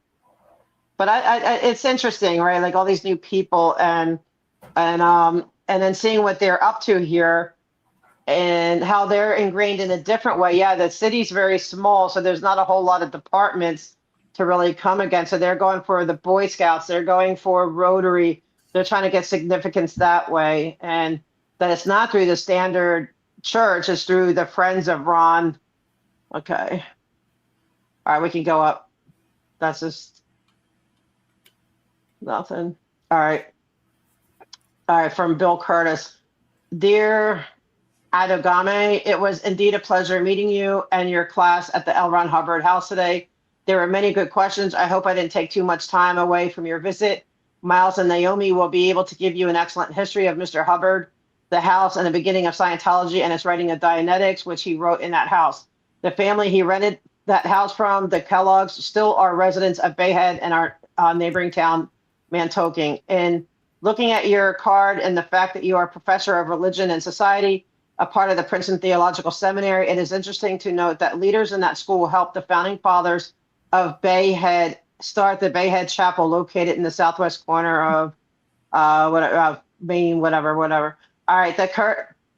But it's interesting, right? Like all these new people, and then seeing what they're up to here and how they're ingrained in a different way. Yeah, the city's very small, so there's not a whole lot of departments to really come against. So they're going for the Boy Scouts, they're going for Rotary, they're trying to get significance that way. And that it's not through the standard church, it's through the Friends of Ron. Okay. All right, we can go up. That's just nothing. All right. All right, from Bill Curtis. Dear Adogame, it was indeed a pleasure meeting you and your class at the L. Ron Hubbard House today. There were many good questions. I hope I didn't take too much time away from your visit. Miles and Naomi will be able to give you an excellent history of Mr. Hubbard, the house, and the beginning of Scientology and its writing of Dianetics, which he wrote in that house. The family he rented that house from, the Kellogg's, still are residents of Bayhead and our neighboring town, Mantoking. In looking at your card and the fact that you are a professor of religion and society, a part of the Princeton Theological Seminary, it is interesting to note that leaders in that school helped the founding fathers of Bayhead start the Bayhead Chapel, located in the southwest corner of Maine, whatever. All right,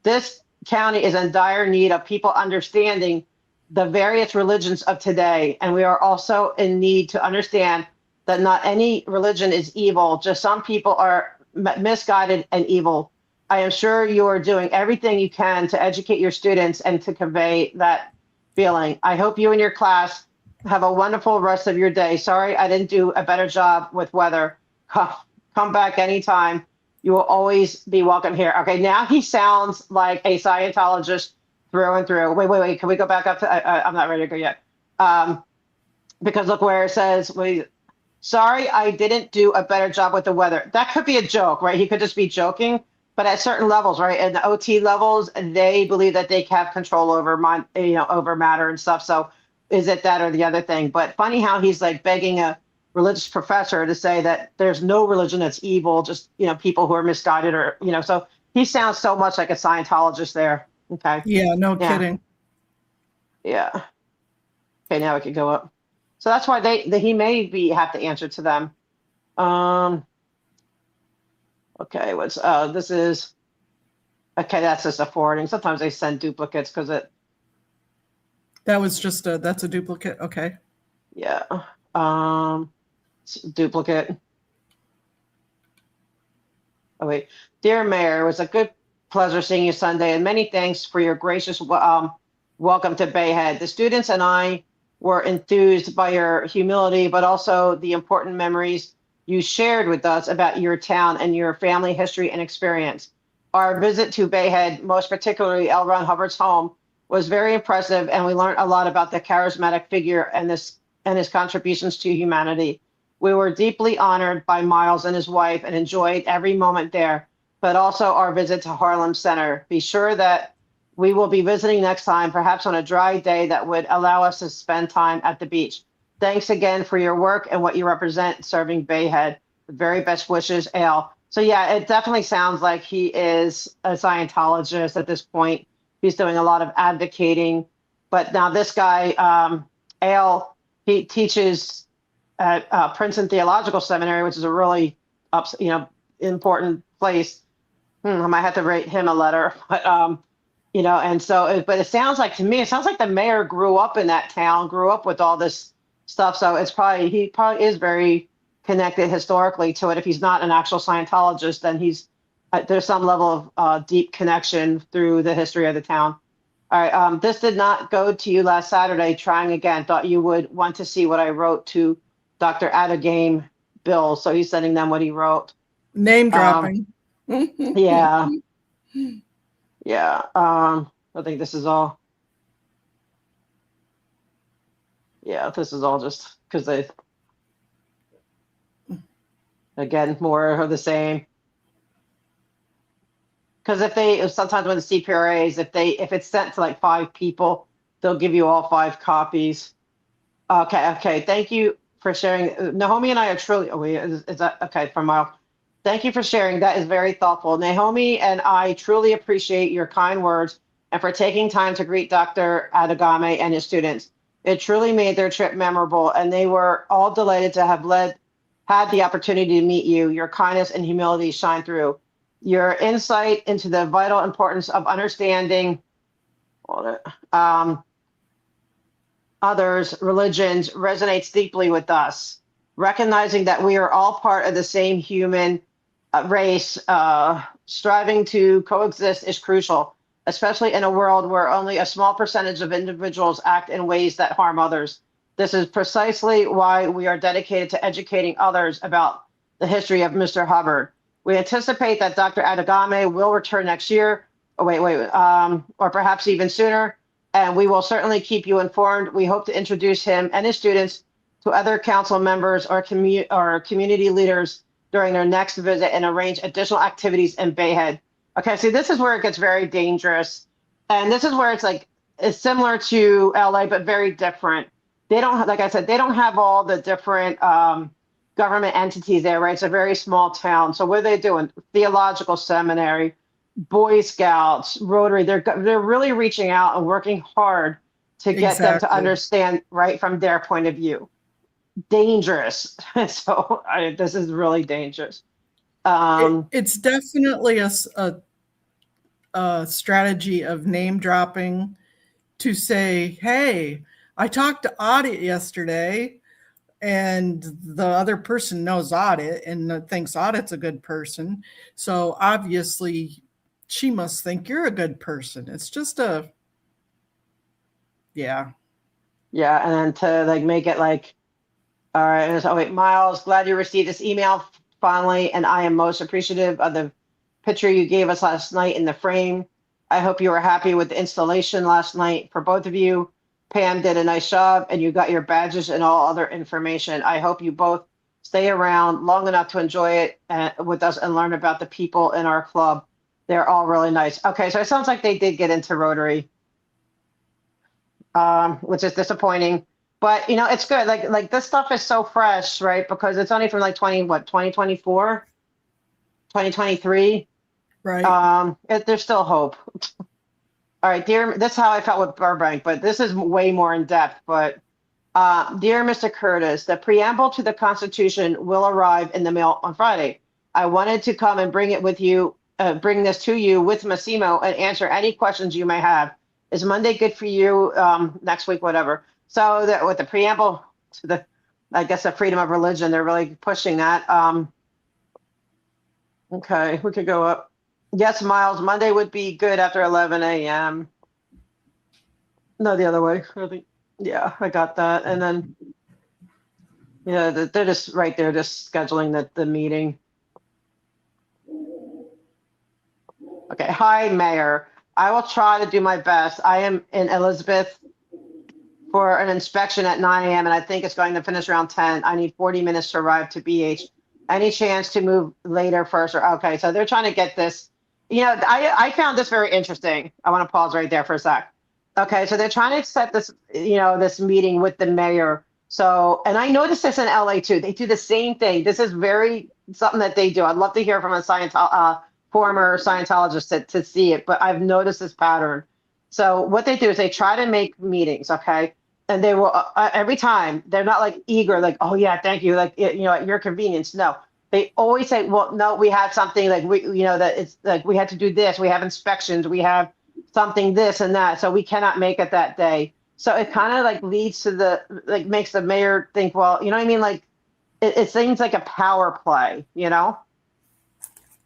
this county is in dire need of people understanding the various religions of today, and we are also in need to understand that not any religion is evil, just some people are misguided and evil. I am sure you are doing everything you can to educate your students and to convey that feeling. I hope you and your class have a wonderful rest of your day. Sorry I didn't do a better job with weather. Come back anytime. You will always be welcome here. Okay, now he sounds like a Scientologist through and through. Wait. Can we go back up to, I'm not ready to go yet. Because look where it says, sorry I didn't do a better job with the weather. That could be a joke, right? He could just be joking. But at certain levels, right, in the OT levels, they believe that they have control over over matter and stuff. So is it that or the other thing? But funny how he's like begging a religious professor to say that there's no religion that's evil, just, people who are misguided or, so he sounds so much like a Scientologist there. Okay. Yeah, no kidding. Yeah. Okay, now we can go up. So that's why he may have to answer to them. Okay, this is, okay, that's just a forwarding. Sometimes they send duplicates because that was just that's a duplicate. Okay. Yeah. Duplicate. Oh, wait. Dear Mayor, it was a good pleasure seeing you Sunday, and many thanks for your gracious welcome to Bayhead. The students and I were enthused by your humility, but also the important memories you shared with us about your town and your family history and experience. Our visit to Bayhead, most particularly L. Ron Hubbard's home, was very impressive, and we learned a lot about the charismatic figure and his contributions to humanity. We were deeply honored by Miles and his wife and enjoyed every moment there, but also our visit to Harlem Center. Be sure that we will be visiting next time, perhaps on a dry day that would allow us to spend time at the beach. Thanks again for your work and what you represent serving Bayhead. The very best wishes, Al. So yeah, it definitely sounds like he is a Scientologist at this point. He's doing a lot of advocating. But now this guy, Al, he teaches at Princeton Theological Seminary, which is a really important place. I might have to write him a letter. But and so, but it sounds like, to me, it sounds like the mayor grew up in that town, grew up with all this stuff. So he probably is very connected historically to it. If he's not an actual Scientologist, then there's some level of deep connection through the history of the town. All right, this did not go to you last Saturday. Trying again. Thought you would want to see what I wrote to Dr. Adagame Bill. So he's sending them what he wrote. Name dropping. Yeah. Yeah. I think this is all. Yeah, this is all just because again, more of the same. Because if sometimes when the CPRAs, if it's sent to like 5 people, they'll give you all 5 copies. Okay. Thank you for sharing. Naomi and I are truly. Oh wait, is that okay? From Mile. Thank you for sharing. That is very thoughtful. Naomi and I truly appreciate your kind words and for taking time to greet Dr. Adagame and his students. It truly made their trip memorable, and they were all delighted to have had the opportunity to meet you. Your kindness and humility shine through. Your insight into the vital importance of understanding others' religions resonates deeply with us. Recognizing that we are all part of the same human race, striving to coexist is crucial, especially in a world where only a small percentage of individuals act in ways that harm others. This is precisely why we are dedicated to educating others about the history of Mr. Hubbard. We anticipate that Dr. Adagame will return next year, or perhaps even sooner, and we will certainly keep you informed. We hope to introduce him and his students to other council members or community leaders during their next visit and arrange additional activities in Bayhead. Okay, see, this is where it gets very dangerous. And this is where it's similar to LA, but very different. They don't, like I said, they don't have all the different government entities there, right? It's a very small town. So what are they doing? Theological seminary, Boy Scouts, Rotary. They're really reaching out and working hard to get them to understand right from their point of view. Dangerous. So this is really dangerous. It's definitely a strategy of name dropping to say, hey, I talked to Audit yesterday, and the other person knows Audit and thinks Audit's a good person. So obviously she must think you're a good person. It's just yeah. Yeah, and then to make it all right. So wait, Miles, glad you received this email finally, and I am most appreciative of the picture you gave us last night in the frame. I hope you were happy with the installation last night for both of you. Pam did a nice job, and you got your badges and all other information. I hope you both stay around long enough to enjoy it with us and learn about the people in our club. They're all really nice. Okay, so it sounds like they did get into Rotary, which is disappointing. But it's good. Like this stuff is so fresh, right? Because it's only from 2024, 2023. Right. There's still hope. All right, dear. That's how I felt with Burbank, but this is way more in depth. But dear Mr. Curtis, the preamble to the Constitution will arrive in the mail on Friday. I wanted to come and bring this to you with Massimo and answer any questions you may have. Is Monday good for you? Next week, whatever. So that with the preamble to the freedom of religion, they're really pushing that. Okay, we could go up. Yes, Miles, Monday would be good after 11 a.m. No, the other way. Yeah, I got that. And then, yeah, they're just right there, just scheduling the meeting. Okay, hi, Mayor. I will try to do my best. I am in Elizabeth for an inspection at 9 a.m. and I think it's going to finish around 10. I need 40 minutes to arrive to BH. Any chance to move later first? Okay, so they're trying to get this. I found this very interesting. I want to pause right there for a sec. Okay, so they're trying to set this, this meeting with the mayor. So, and I noticed this in LA too. They do the same thing. This is something that they do. I'd love to hear from a former Scientologist to see it, but I've noticed this pattern. So what they do is they try to make meetings, okay? And they will, every time, they're not eager, oh yeah, thank you, at your convenience. No, they always say, well, no, we have something that it's we had to do this, we have inspections, we have something this and that, so we cannot make it that day. So it kind of leads to makes the mayor think, well, you know what I mean? it seems like a power play, you know?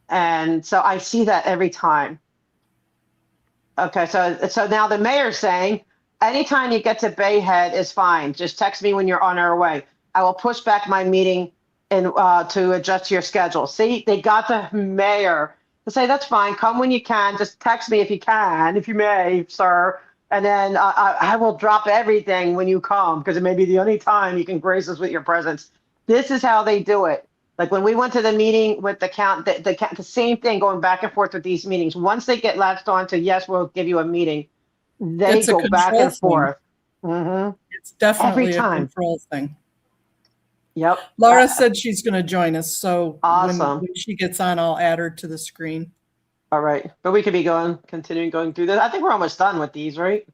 And so I see that every time. Okay, so now the mayor's saying, anytime you get to Bayhead is fine. Just text me when you're on our way. I will push back my meeting and to adjust your schedule. See, they got the mayor to say that's fine. Come when you can. Just text me if you can, if you may, sir. And then I will drop everything when you come because it may be the only time you can grace us with your presence. This is how they do it. Like when we went to the meeting with the same thing going back and forth with these meetings. Once they get latched on to, yes, we'll give you a meeting, they It's a go back control and thing. forth. Hmm. It's Every definitely a time. control thing. Yep. Laura said she's going to join us, so Awesome. when she gets on, I'll add her to the screen. All right. But we could be continuing going through this. I think we're almost done with these, right?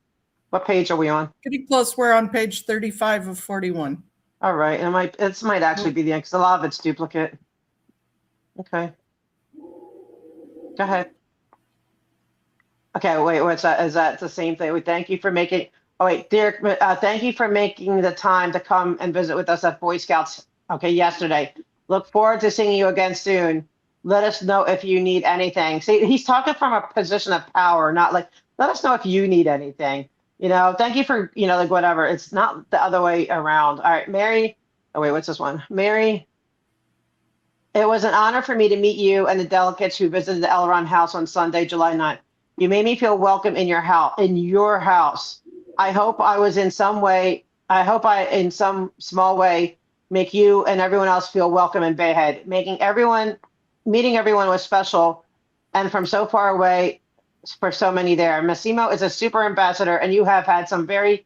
What page are we on? Pretty close. We're on page 35 of 41. All right. And this might actually be the end because a lot of it's duplicate. Okay. Go ahead. Okay, wait, what's that? Is that the same thing? We thank you for making, oh wait, Derek, thank you for making the time to come and visit with us at Boy Scouts, okay, yesterday. Look forward to seeing you again soon. Let us know if you need anything. See, he's talking from a position of power, not like, let us know if you need anything. You know, thank you for, you know, like whatever. It's not the other way around. All right, Mary, oh wait, what's this one? Mary, it was an honor for me to meet you and the delegates who visited the Elron House on Sunday, July 9th. You made me feel welcome in your house. I hope I was in some way, I hope I, in some small way, make you and everyone else feel welcome in Bayhead. Meeting everyone was special and from so far away for so many there. Massimo is a super ambassador and you have had some very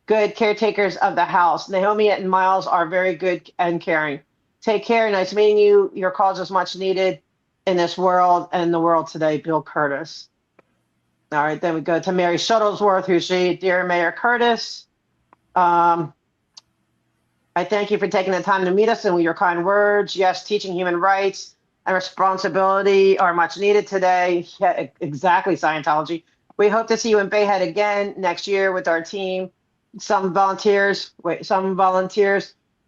good caretakers of the house. Naomi and Miles are very good and caring. Take care. Nice meeting you. Your cause is much needed in this world and the world today. Bill Curtis. All right, then we go to Mary Shuttlesworth, who's she? Dear Mayor Curtis, I thank you for taking the time to meet us and with your kind words. Yes, teaching human rights and responsibility are much needed today. Yeah, exactly, Scientology. We hope to see you in Bayhead again next year with our team. Some volunteers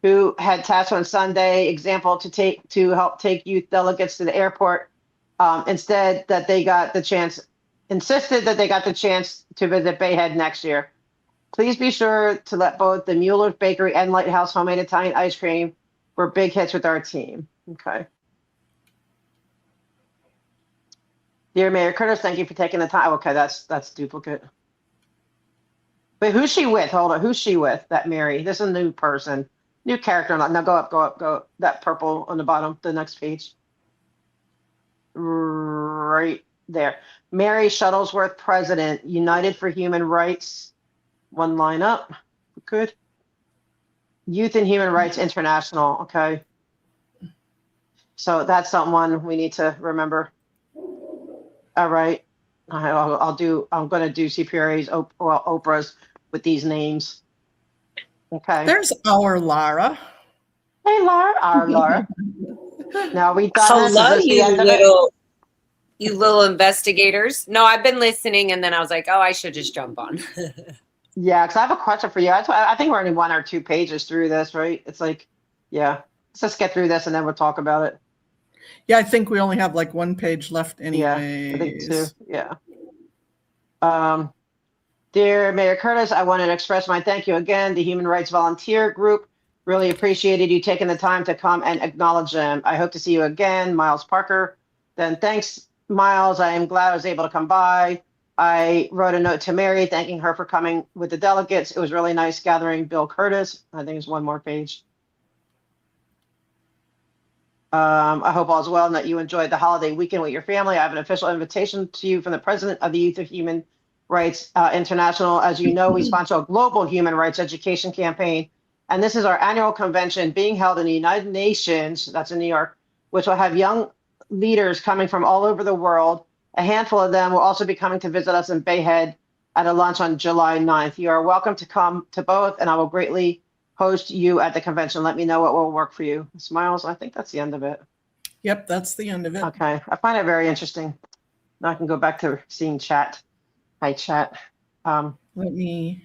who had tasks on Sunday, example to help take youth delegates to the airport. Insisted that they got the chance to visit Bayhead next year. Please be sure to let both the Mueller's Bakery and Lighthouse Homemade Italian Ice Cream were big hits with our team. Okay. Dear Mayor Curtis, thank you for taking the time. Okay, that's duplicate. Wait, who's she with? Hold on. Who's she with? That Mary. This is a new person. New character. Now go up. That purple on the bottom, the next page. Right there. Mary Shuttlesworth, President, United for Human Rights. One line up. Good. Youth and Human Rights International. Okay. So that's someone we need to remember. All right. I'm going to do CPRA's, Oprah's with these names. Okay. There's our Lara. Hey, Laura. Our Laura. Now we done Hello, this. Is this the you end of it? little investigators. No, I've been listening, and then I was like, oh, I should just jump on. Yeah, because I have a question for you. I think we're only 1 or 2 pages through this, right? It's like, yeah, let's just get through this and then we'll talk about it. Yeah, I think we only have like 1 page left anyway. Yeah, I think 2. Yeah. Dear Mayor Curtis, I wanted to express my thank you again. The Human Rights Volunteer Group really appreciated you taking the time to come and acknowledge them. I hope to see you again, Miles Parker. Then thanks, Miles. I am glad I was able to come by. I wrote a note to Mary thanking her for coming with the delegates. It was really nice gathering Bill Curtis. I think it's 1 more page. I hope all's well and that you enjoyed the holiday weekend with your family. I have an official invitation to you from the president of the Youth of Human Rights International. As you know, we sponsor a global human rights education campaign. And this is our annual convention being held in the United Nations, that's in New York, which will have young leaders coming from all over the world. A handful of them will also be coming to visit us in Bayhead at a lunch on July 9th. You are welcome to come to both, and I will greatly host you at the convention. Let me know what will work for you. Smiles, I think that's the end of it. Yep, that's the end of it. Okay, I find it very interesting. Now I can go back to seeing chat. Hi, chat. Let me.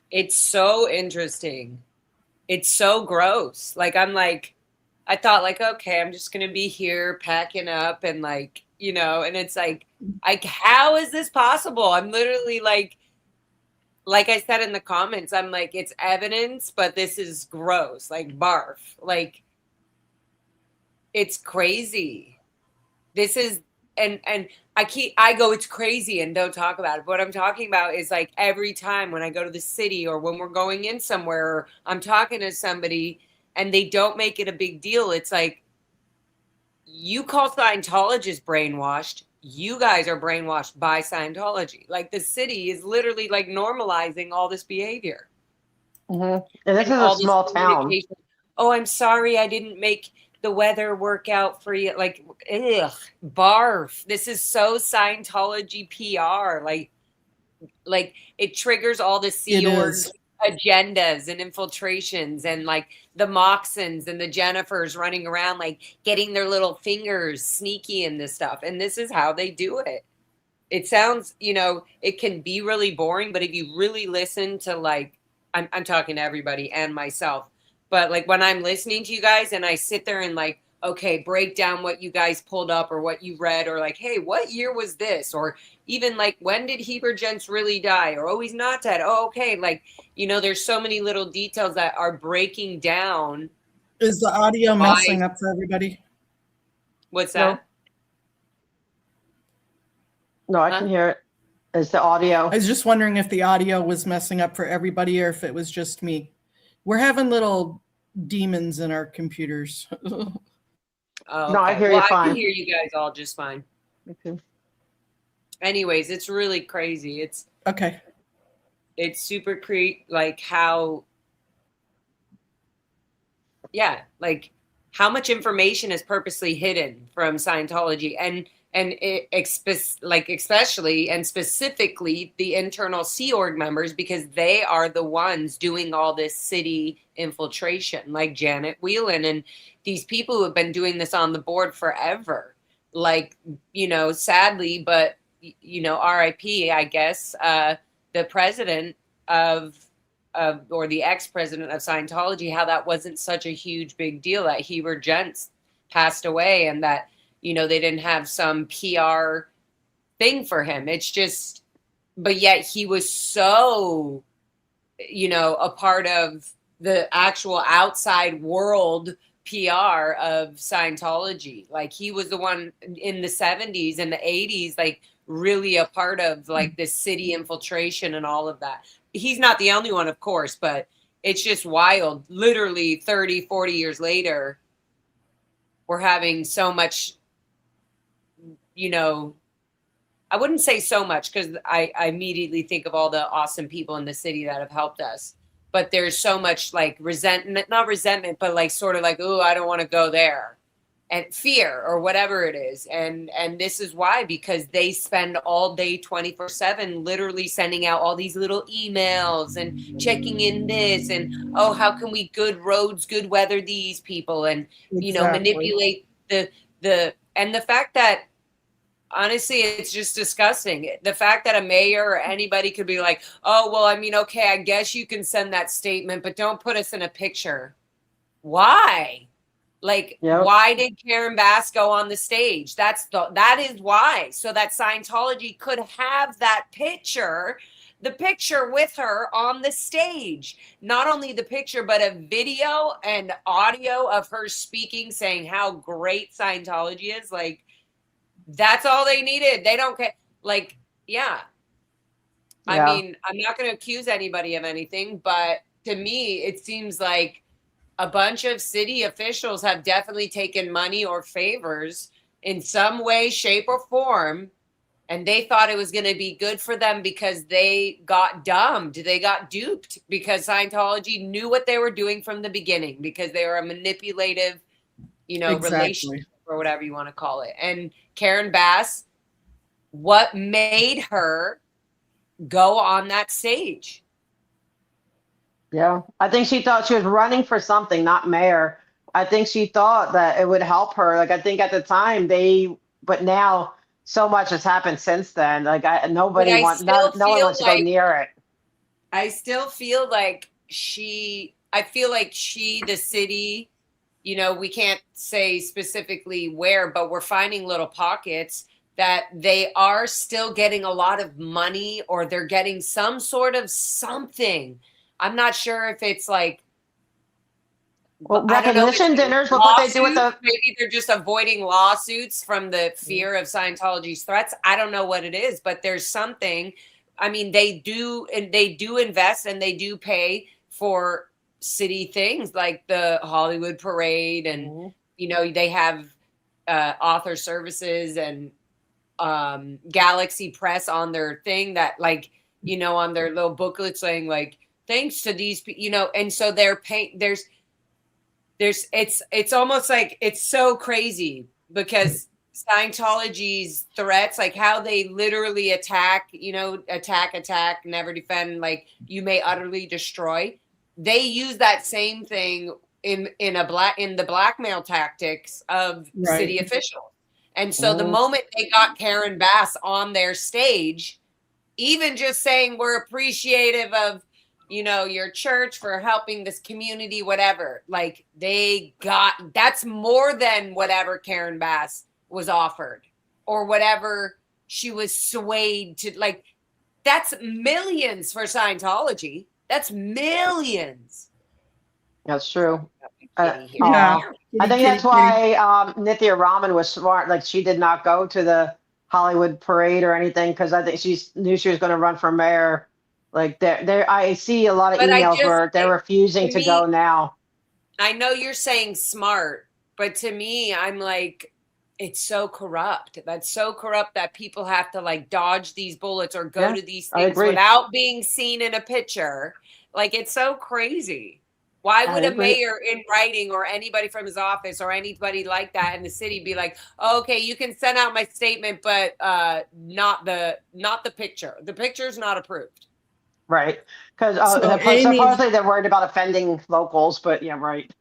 It's so interesting. it's so gross. Like, I thought like, okay, I'm just going to be here packing up and like, and it's like, how is this possible? I'm literally like I said in the comments, I'm like, it's evidence, but this is gross, like barf. Like, it's crazy. This is, and I go, it's crazy and don't talk about it. What I'm talking about is like every time when I go to the city or when we're going in somewhere, or I'm talking to somebody and they don't make it a big deal. It's like, you call Scientologists brainwashed. You guys are brainwashed by Scientology. Like the city is literally like normalizing all this behavior. Mm-hmm. And this And is a all this small town. communication. Oh, I'm sorry, I didn't make the weather work out for you. Like, ugh, barf. This is so Scientology PR. Like it triggers all the Sea Org agendas and infiltrations and like the Moxons and the Jennifers running around like getting their little fingers sneaky in this stuff. And this is how they do it. It sounds, it can be really boring, but if you really listen to like, I'm talking to everybody and myself, but like when I'm listening to you guys and I sit there and like, okay, break down what you guys pulled up or what you read, or like, hey, what year was this? Or even like, when did Heber Gents really die? Or, oh, he's not dead. Oh, okay. Like, there's so many little details that are breaking down. Is the audio messing up for everybody? What's that? No, I can hear it. Is the audio? I was just wondering if the audio was messing up for everybody or if it was just me. We're having little demons in our computers. Oh, okay. No, I hear you fine. I can hear you guys all just fine. Okay. Anyways, it's really crazy. It's okay. It's super like how, yeah, like how much information is purposely hidden from Scientology and especially and specifically the internal Sea Org members, because they are the ones doing all this city infiltration, like Janet Whelan and these people who have been doing this on the board forever. Like, sadly, but, RIP, I guess, the president of or the ex-president of Scientology, how that wasn't such a huge big deal that Heber Gents passed away and that, they didn't have some PR thing for him. It's just, but yet he was so, a part of the actual outside world PR of Scientology. Like he was the one in the 70s and the 80s, like really a part of like the city infiltration and all of that. He's not the only one, of course, but it's just wild. Literally 30, 40 years later, we're having so much, I wouldn't say so much because I immediately think of all the awesome people in the city that have helped us. But there's so much like not resentment, but like sort of like, oh, I don't want to go there. And fear or whatever it is. And this is why, because they spend all day 24/7 literally sending out all these little emails and checking in this and, oh, how can we good weather these people and, manipulate and the fact that, honestly, it's just disgusting. The fact that a mayor or anybody could be like, oh, well, I mean, okay, I guess you can send that statement, but don't put us in a picture. Why? Like, why did Karen Bass go on the stage? That is why. So that Scientology could have that picture, the picture with her on the stage. Not only the picture, but a video and audio of her speaking, saying how great Scientology is. Like, that's all they needed. They don't care. Like, yeah. I mean, I'm not going to accuse anybody of anything, but to me, it seems like a bunch of city officials have definitely taken money or favors in some way, shape, or form, and they thought it was going to be good for them because they got dumbed. They got duped because Scientology knew what they were doing from the beginning, because they were a manipulative, relationship or whatever you want to call it. And Karen Bass, what made her go on that stage? Yeah, I think she thought she was running for something, not mayor. I think she thought that it would help her. Like, I think at the time but now so much has happened since then. Like, no one wants to go near it. I still feel like she I feel like the city, we can't say specifically where, but we're finding little pockets that they are still getting a lot of money, or they're getting some sort of something. I'm not sure if it's like, Well, I don't know if it's recognition like dinners, look what they do with lawsuits. the. Maybe they're just avoiding lawsuits from the fear of Scientology's threats. I don't know what it is, but there's something. I mean, they do invest, and they do pay for city things like the Hollywood Parade, and they have author services and Galaxy Press on their thing, that like, on their little booklet saying like, thanks to these, and so they're paying. It's almost like, it's so crazy because Scientology's threats, like how they literally attack, attack, never defend, like you may utterly destroy. They use that same thing in the blackmail tactics of city officials. And so the moment they got Karen Bass on their stage, even just saying we're appreciative of your church for helping this community, whatever, like that's more than whatever Karen Bass was offered or whatever she was swayed to, like, that's millions for Scientology. That's millions. That's true. Yeah. I think that's why Nithya Raman was smart. Like, she did not go to the Hollywood Parade or anything, because I think she knew she was going to run for mayor. Like, there, I see a lot of emails where they're refusing to go now. I know you're saying smart, but to me, I'm like, it's so corrupt. That's so corrupt that people have to like dodge these bullets or go to these things without being seen in a picture. Like, it's so crazy. Why would a mayor in writing, or anybody from his office, or anybody like that in the city be like, oh, okay, you can send out my statement, but not the picture. The picture's not approved. Right. Because supposedly they're worried about offending locals, but yeah, right.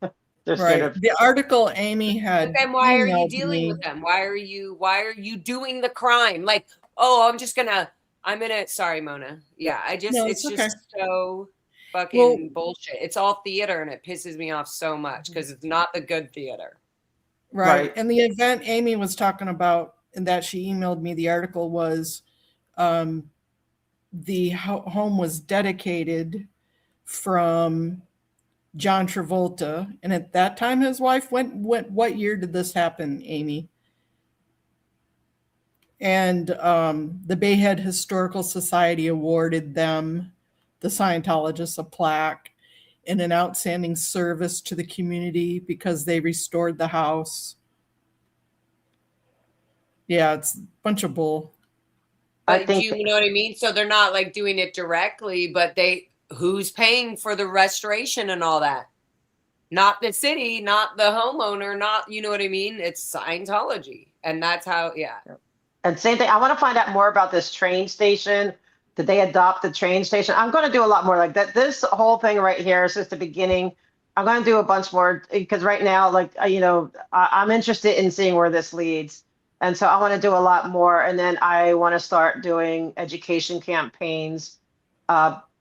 They're scared of. The article Amy had. But then why are you dealing with them? Why are you doing the crime? Like, oh, sorry, Mona. Yeah, it's just so fucking bullshit. It's all theater, and it pisses me off so much because it's not the good theater. Right. And the event Amy was talking about, and that she emailed me, the article was the home was dedicated from John Travolta, and at that time his wife went. What year did this happen, Amy? And the Bayhead Historical Society awarded them, the Scientologists, a plaque and an outstanding service to the community because they restored the house. Yeah, it's a bunch of bull. But do you know what I mean? So they're not like doing it directly, but who's paying for the restoration and all that? Not the city, not the homeowner, not, you know what I mean? It's Scientology. And that's how, And same thing. I want to find out more about this train station. Did they adopt the train station? I'm going to do a lot more like that. This whole thing right here is just the beginning. I'm going to do a bunch more because right now, like, I'm interested in seeing where this leads. And so I want to do a lot more. And then I want to start doing education campaigns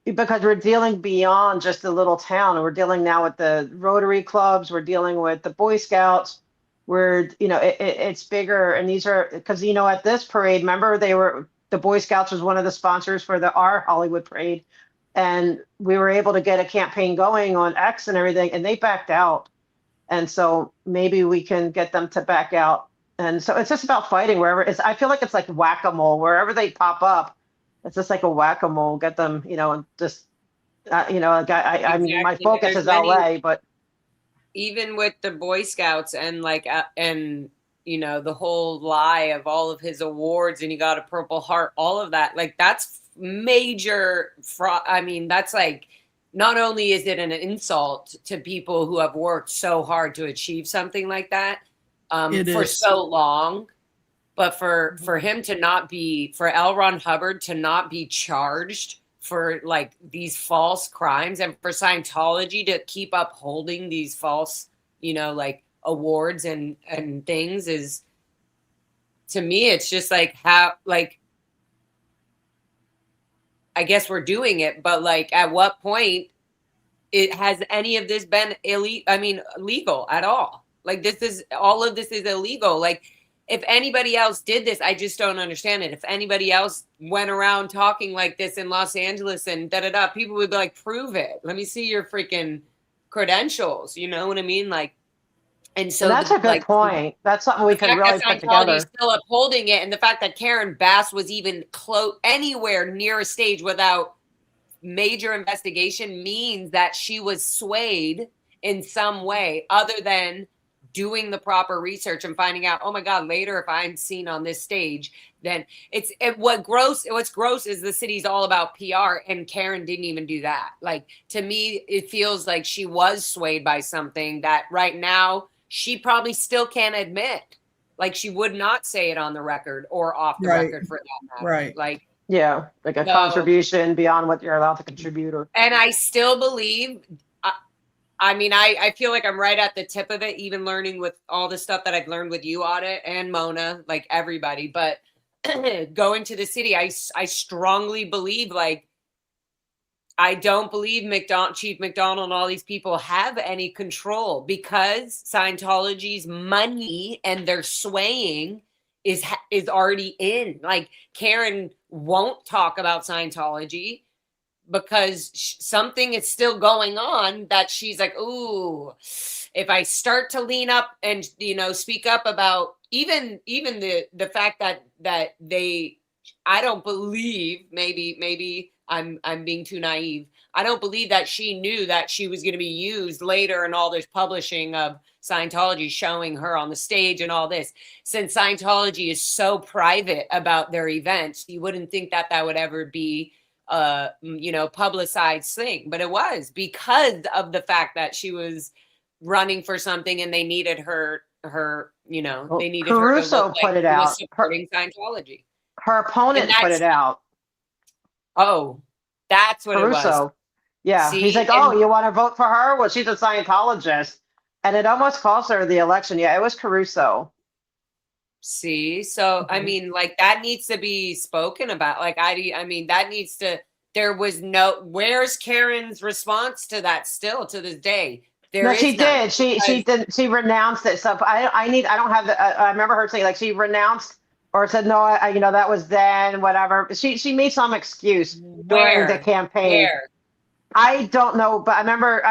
because we're dealing beyond just the little town. We're dealing now with the Rotary clubs. We're dealing with the Boy Scouts. We're, it's bigger. And these are because, at this parade, remember, the Boy Scouts was one of the sponsors for our Hollywood Parade. And we were able to get a campaign going on X and everything, and they backed out. And so maybe we can get them to back out. And so it's just about fighting wherever I feel like it's like whack-a-mole. Wherever they pop up, it's just like a whack-a-mole. Get them, and just, I mean, my focus is LA, but. Even with the Boy Scouts and like, the whole lie of all of his awards, and he got a Purple Heart, all of that, like, that's major fraud. I mean, that's like, not only is it an insult to people who have worked so hard to achieve something like that for so long, but for him to not be, for L. Ron Hubbard to not be charged for like these false crimes, and for Scientology to keep upholding these false, like awards and things, is, to me, it's just like, how, like, I guess we're doing it, but like, at what point has any of this been legal at all? Like all of this is illegal. Like if anybody else did this, I just don't understand it. If anybody else went around talking like this in Los Angeles and da-da-da, people would be like, prove it. Let me see your freaking credentials. You know what I mean? Like, and so And that's a good point. That's something we the could fact really that put Scientology is together. still upholding it, and the fact that Karen Bass was even anywhere near a stage without major investigation means that she was swayed in some way other than doing the proper research and finding out, oh my God, later if I'm seen on this stage, then what's gross is the city's all about PR, and Karen didn't even do that. Like, to me, it feels like she was swayed by something that right now she probably still can't admit. Like, she would not say it on the record or off the Right. record for that matter. Right. Like, Yeah, like a So- contribution beyond what you're allowed to contribute. and I still believe, I feel like I'm right at the tip of it, even learning with all the stuff that I've learned with you, Audit, and Mona, like everybody. But going to the city, I strongly believe, like, I don't believe Chief McDonald and all these people have any control, because Scientology's money and their swaying is already in. Like, Karen won't talk about Scientology because something is still going on that she's like, ooh, if I start to lean up and, speak up about even the fact that I don't believe, maybe I'm being too naive. I don't believe that she knew that she was going to be used later in all this publishing of Scientology showing her on the stage and all this. Since Scientology is so private about their events, you wouldn't think that would ever be publicized thing, but it was because of the fact that she was running for something and they needed her, they needed Caruso her to look put like it she was out. supporting Scientology. Her opponent put it out. Oh, that's what it was. Caruso. Yeah. See? He's like, oh, you want to vote for her? Well, she's a Scientologist. And it almost cost her the election. Yeah, it was Caruso. See, so I mean, like, that needs to be spoken about. Like, that needs to. Where's Karen's response to that still to this day? No, she did. She did. She renounced it. So I don't have the. I remember her saying, like, she renounced or said no. That was then whatever. She made some excuse during the campaign. Where? I don't know, but I remember.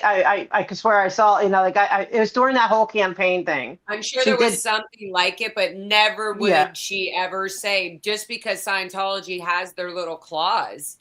I could swear I saw. It was during that whole campaign thing. I'm sure there was something like it, but never would she ever say, just because Scientology has their little clause.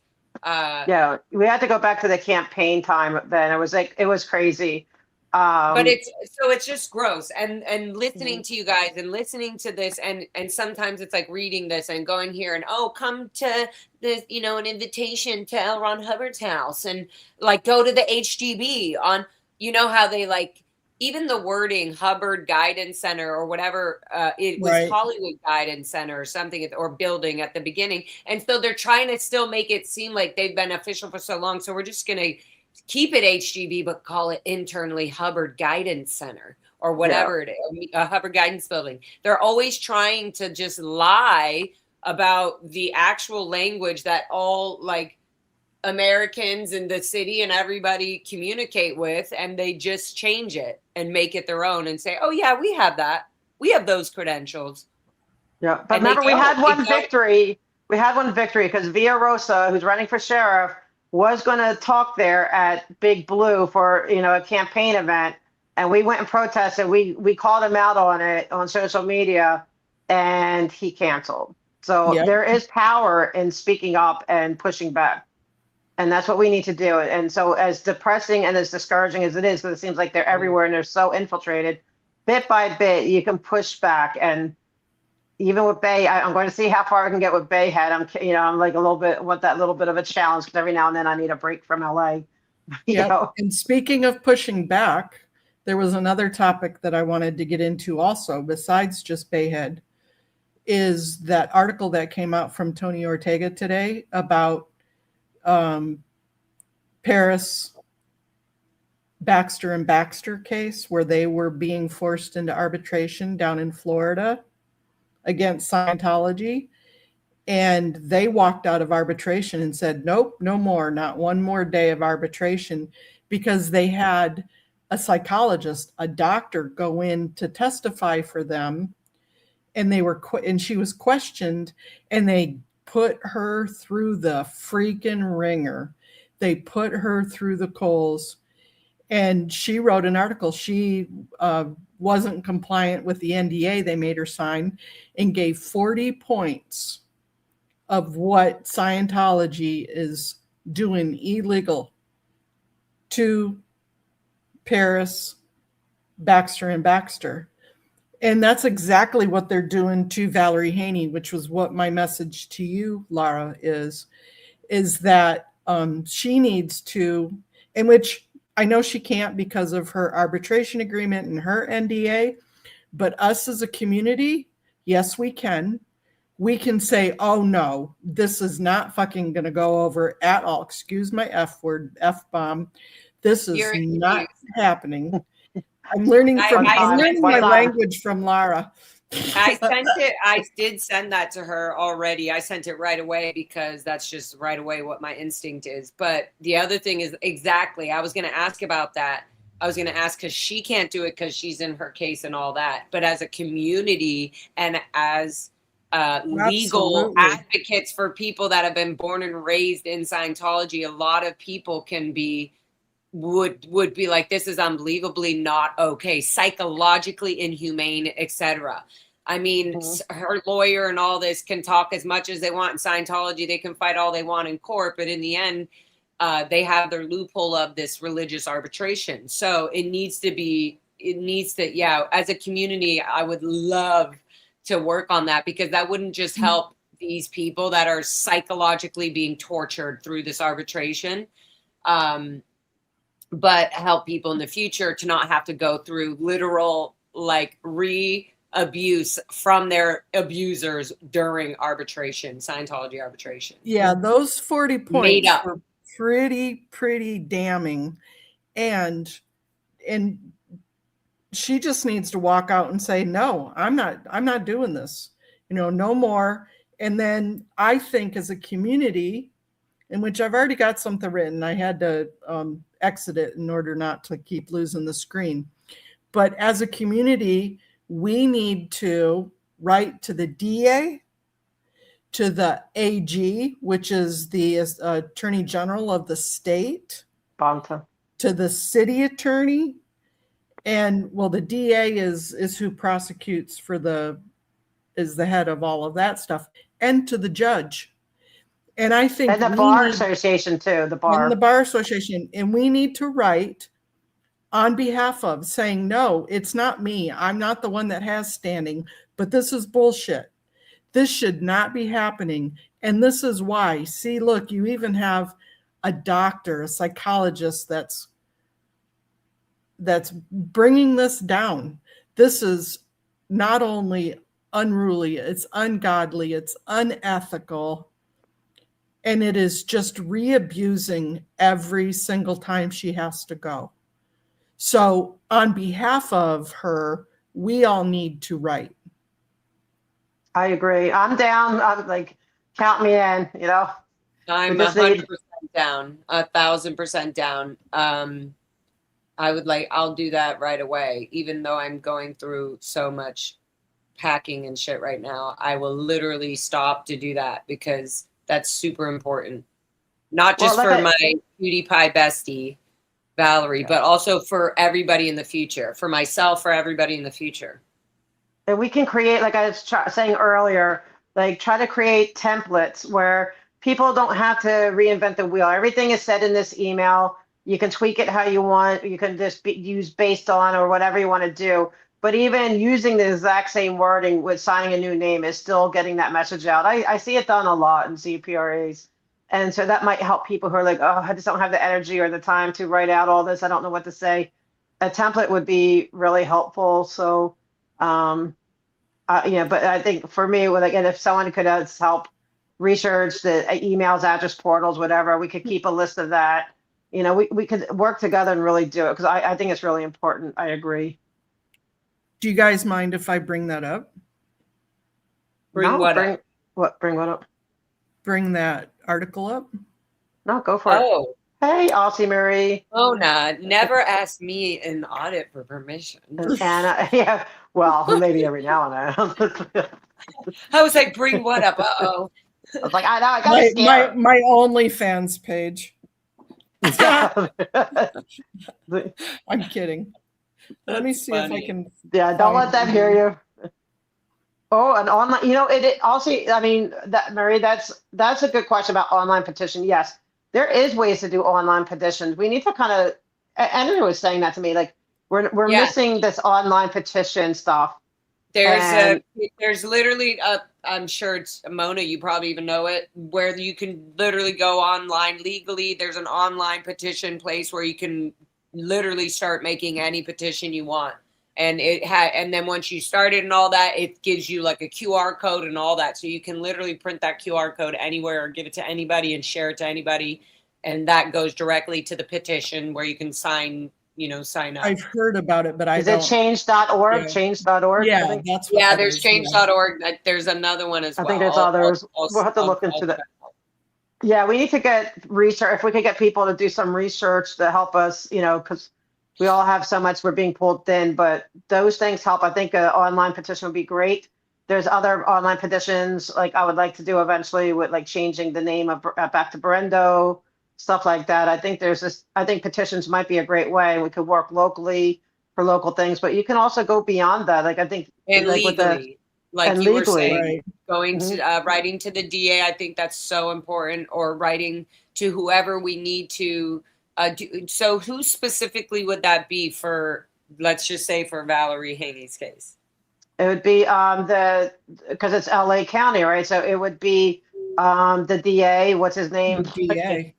Yeah, we had to go back to the campaign time then. It was crazy. But it's just gross. And listening to you guys and listening to this, and sometimes it's like reading this and going here and, oh, come to this, an invitation to L. Ron Hubbard's house, and like go to the HGB on, how they like, even the wording Hubbard Guidance Center or whatever, it was Right. Hollywood Guidance Center or something, or building at the beginning. And so they're trying to still make it seem like they've been official for so long. So we're just going to keep it HGB, but call it internally Hubbard Guidance Center or whatever it is, a Hubbard Guidance Building. They're always trying to just lie about the actual language that all like Americans in the city and everybody communicate with, and they just change it and make it their own and say, oh yeah, we have that. We have those credentials. Yeah, but remember, we had one victory. We had one victory because Villarosa, who's running for sheriff, was going to talk there at Big Blue for, a campaign event. And we went and protested. We called him out on it on social media, and he canceled. So there is power in speaking up and pushing back. And that's what we need to do. And so as depressing and as discouraging as it is, because it seems like they're everywhere and they're so infiltrated, bit by bit, you can push back. And even with Bay, I'm going to see how far I can get with Bayhead. I'm like want that little bit of a challenge, because every now and then I need a break from LA. And speaking of pushing back, there was another topic that I wanted to get into also, besides just Bayhead, is that article that came out from Tony Ortega today about Paris, Baxter and Baxter case, where they were being forced into arbitration down in Florida against Scientology. And they walked out of arbitration and said, nope, no more, not one more day of arbitration, because they had a psychologist, a doctor, go in to testify for them. And and she was questioned, and they put her through the freaking ringer. They put her through the coals. And she wrote an article. She wasn't compliant with the NDA they made her sign, and gave 40 points of what Scientology is doing illegal to Paris, Baxter, and Baxter. And that's exactly what they're doing to Valerie Haney, which was what my message to you, Lara, is that she needs to, in which I know she can't because of her arbitration agreement and her NDA, but us as a community, yes, we can. We can say, oh no, this is not fucking going to go over at all. Excuse my F word, F bomb. This is not happening. I'm learning my language from Lara. I did send that to her already. I sent it right away because that's just right away what my instinct is. But the other thing is exactly, I was going to ask about that. I was going to ask because she can't do it because she's in her case and all that. But as a community and as legal advocates for people that have been born and raised in Scientology, a lot of people would be like, this is unbelievably not okay, psychologically inhumane, etc. I mean, her lawyer and all this can talk as much as they want in Scientology. They can fight all they want in court, but in the end, they have their loophole of this religious arbitration. So it needs to, yeah, as a community, I would love to work on that, because that wouldn't just help these people that are psychologically being tortured through this arbitration, but help people in the future to not have to go through literal abuse from their abusers during arbitration, Scientology arbitration. Yeah, those 40 points were pretty damning. And she just needs to walk out and say, no, I'm not doing this, no more. And then I think as a community, in which I've already got something written, I had to exit it in order not to keep losing the screen. But as a community, we need to write to the DA, to the AG, which is the Attorney General of the state, Bonta, to the city attorney, and the DA is who prosecutes is the head of all of that stuff, and to the judge. And I think and the bar association too, the bar association, and we need to write on behalf of, saying, no, it's not me. I'm not the one that has standing, but this is bullshit. This should not be happening. And this is why. See, look, you even have a doctor, a psychologist that's bringing this down. This is not only unruly, it's ungodly, it's unethical, and it is just re-abusing every single time she has to go. So on behalf of her, we all need to write. I agree. I'm down. I'm like, count me in, I'm 100% down, 1,000% down. I'll do that right away, even though I'm going through so much packing and shit right now. I will literally stop to do that because that's super important. Not just for my cutie pie bestie, Valerie, but also for everybody in the future, for myself, for everybody in the future. And we can create, like I was saying earlier, try to create templates where people don't have to reinvent the wheel. Everything is said in this email. You can tweak it how you want. You can just use based on or whatever you want to do. But even using the exact same wording with signing a new name is still getting that message out. I see it done a lot in CPRAs. And so that might help people who are like, oh, I just don't have the energy or the time to write out all this. I don't know what to say. A template would be really helpful. So, but I think for me, again, if someone could help research the emails, address portals, whatever, we could keep a list of that. We could work together and really do it, because I think it's really important. I agree. Do you guys mind if I bring that up? Bring what up? bring that article up? No, go for it. Oh, Hey, Aussie Marie Mona, never asked me in audit for permission. and Anna. Yeah, well, maybe every now and then. I was like, bring what up? Uh-oh. I was like, I know, I got to scare. My OnlyFans page. Yeah. I'm kidding. Let me see if I can. Yeah, don't let them hear you. Oh, an online, it also, I mean, that Marie, that's a good question about online petition. Yes, there is ways to do online petitions. We need to kind of, Andrew was saying that to me, like we're Yeah. missing this online petition stuff. There's literally I'm sure it's Mona, you probably even know it, where you can literally go online legally. There's an online petition place where you can literally start making any petition you want. And and then once you start it and all that, it gives you like a QR code and all that. So you can literally print that QR code anywhere or give it to anybody and share it to anybody. And that goes directly to the petition where you can sign up. I've heard about it, but I Is don't. it change.org? Yeah. Change.org? Yeah, that's what there's is, change.org. There's another one as I well. think there's others. We'll have to look into that. Yeah, we need to get research. If we could get people to do some research to help us, because we all have so much, we're being pulled thin, but those things help. I think an online petition would be great. There's other online petitions like I would like to do eventually with like changing the name of back to Brendo, stuff like that. I think petitions might be a great way. We could work locally for local things, but you can also go beyond that. Like I think and like legally, like and you were legally. saying, Right. going to writing to the DA. I think that's so important, or writing to whoever we need to do. So who specifically would that be for, let's just say for Valerie Haney's case? It would be because it's LA County, right? So it would be the DA, what's his name? The DA.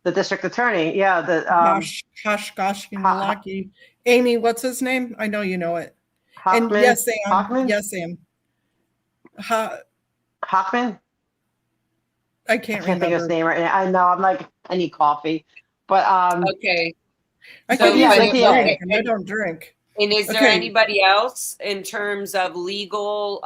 The district attorney. Yeah, Gosh, lucky. Amy, what's his name? I know you know it. Hockman. And yes, Sam. Hockman? Yes, Sam. Hockman? I can't think of his remember. name right now. I know, I'm like, I need coffee. But Okay. I So, could use yeah, a the DA. drink, and I don't drink. And is there Okay. anybody else in terms of legal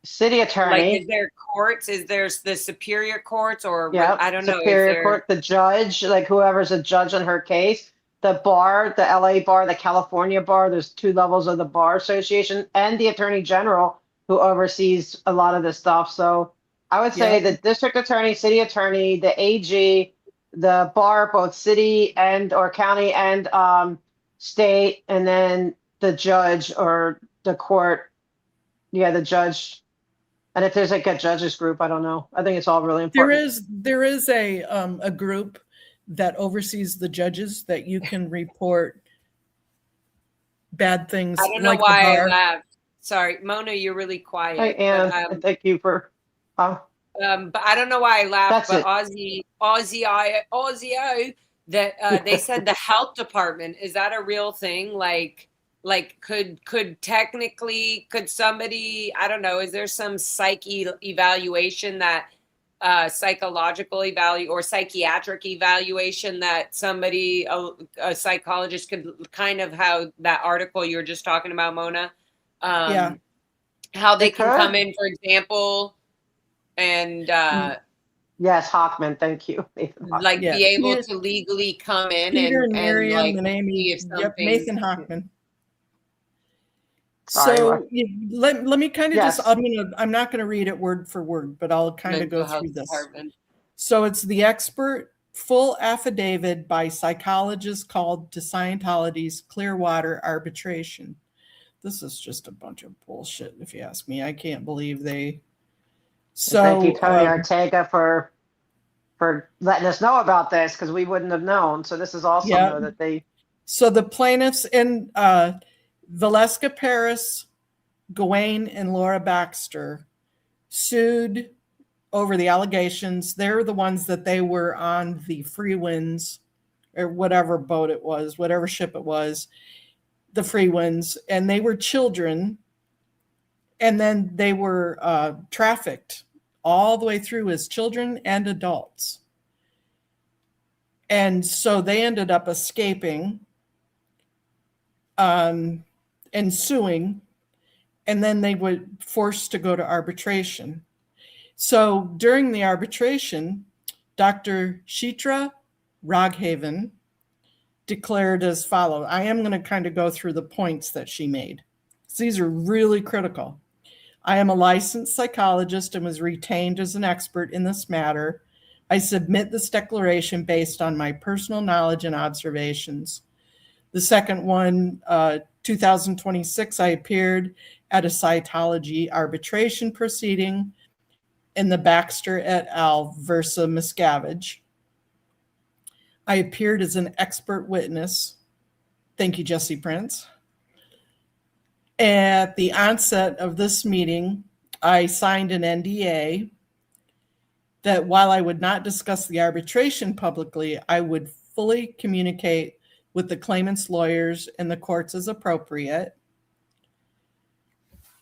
City attorney. like, is there courts? Is there the superior courts, or Yeah, I don't know? Superior Court, the judge, like whoever's a judge on her case, the bar, the LA bar, the California bar. There's two levels of the bar association, and the attorney general who oversees a lot of this stuff. So I would say the district attorney, city attorney, the AG, the bar, both city and or county and state, and then the judge or the court. Yeah, the judge. And if there's like a judges group, I don't know. I think it's all really important. There is a group that oversees the judges that you can report bad things. I don't know like why I laughed. Sorry, Mona, you're really quiet. Hi, Anne. But, Thank you for. but I don't know why I laughed. That's But Aussie, that they said the health department, is that a real thing? Like could somebody, I don't know, is there some evaluation that psychological or psychiatric evaluation that somebody, a psychologist could kind of, how that article you were just talking about, Mona, how they can come in, for example, and yes, Hockman, thank you. like be able to legally come in Peter and Miriam like and Amy. Yep, Nathan Hockman. Sorry, so let me kind of yes. just, I'm not going to read it word for word, but I'll kind of go through this. Department. So it's the expert full affidavit by psychologists called to Scientology's Clearwater Arbitration. This is just a bunch of bullshit, if you ask me. I can't believe they. So thank you, Tony Ortega, for letting us know about this, because we wouldn't have known. So this is awesome though, that they. So the plaintiffs in Valeska Paris, Gawain, and Laura Baxter sued over the allegations. They're the ones that they were on the Free Winds, or whatever boat it was, whatever ship it was, the Free Winds, and they were children, and then they were trafficked all the way through as children and adults. And so they ended up escaping and suing, and then they were forced to go to arbitration. So during the arbitration, Dr. Shitra Raghavan declared as follows. I am going to kind of go through the points that she made. These are really critical. I am a licensed psychologist and was retained as an expert in this matter. I submit this declaration based on my personal knowledge and observations. The second one, 2026, I appeared at a Scientology arbitration proceeding in the Baxter et al. Versa Miscavige. I appeared as an expert witness. Thank you, Jesse Prince. At the onset of this meeting, I signed an NDA that while I would not discuss the arbitration publicly, I would fully communicate with the claimant's lawyers and the courts as appropriate.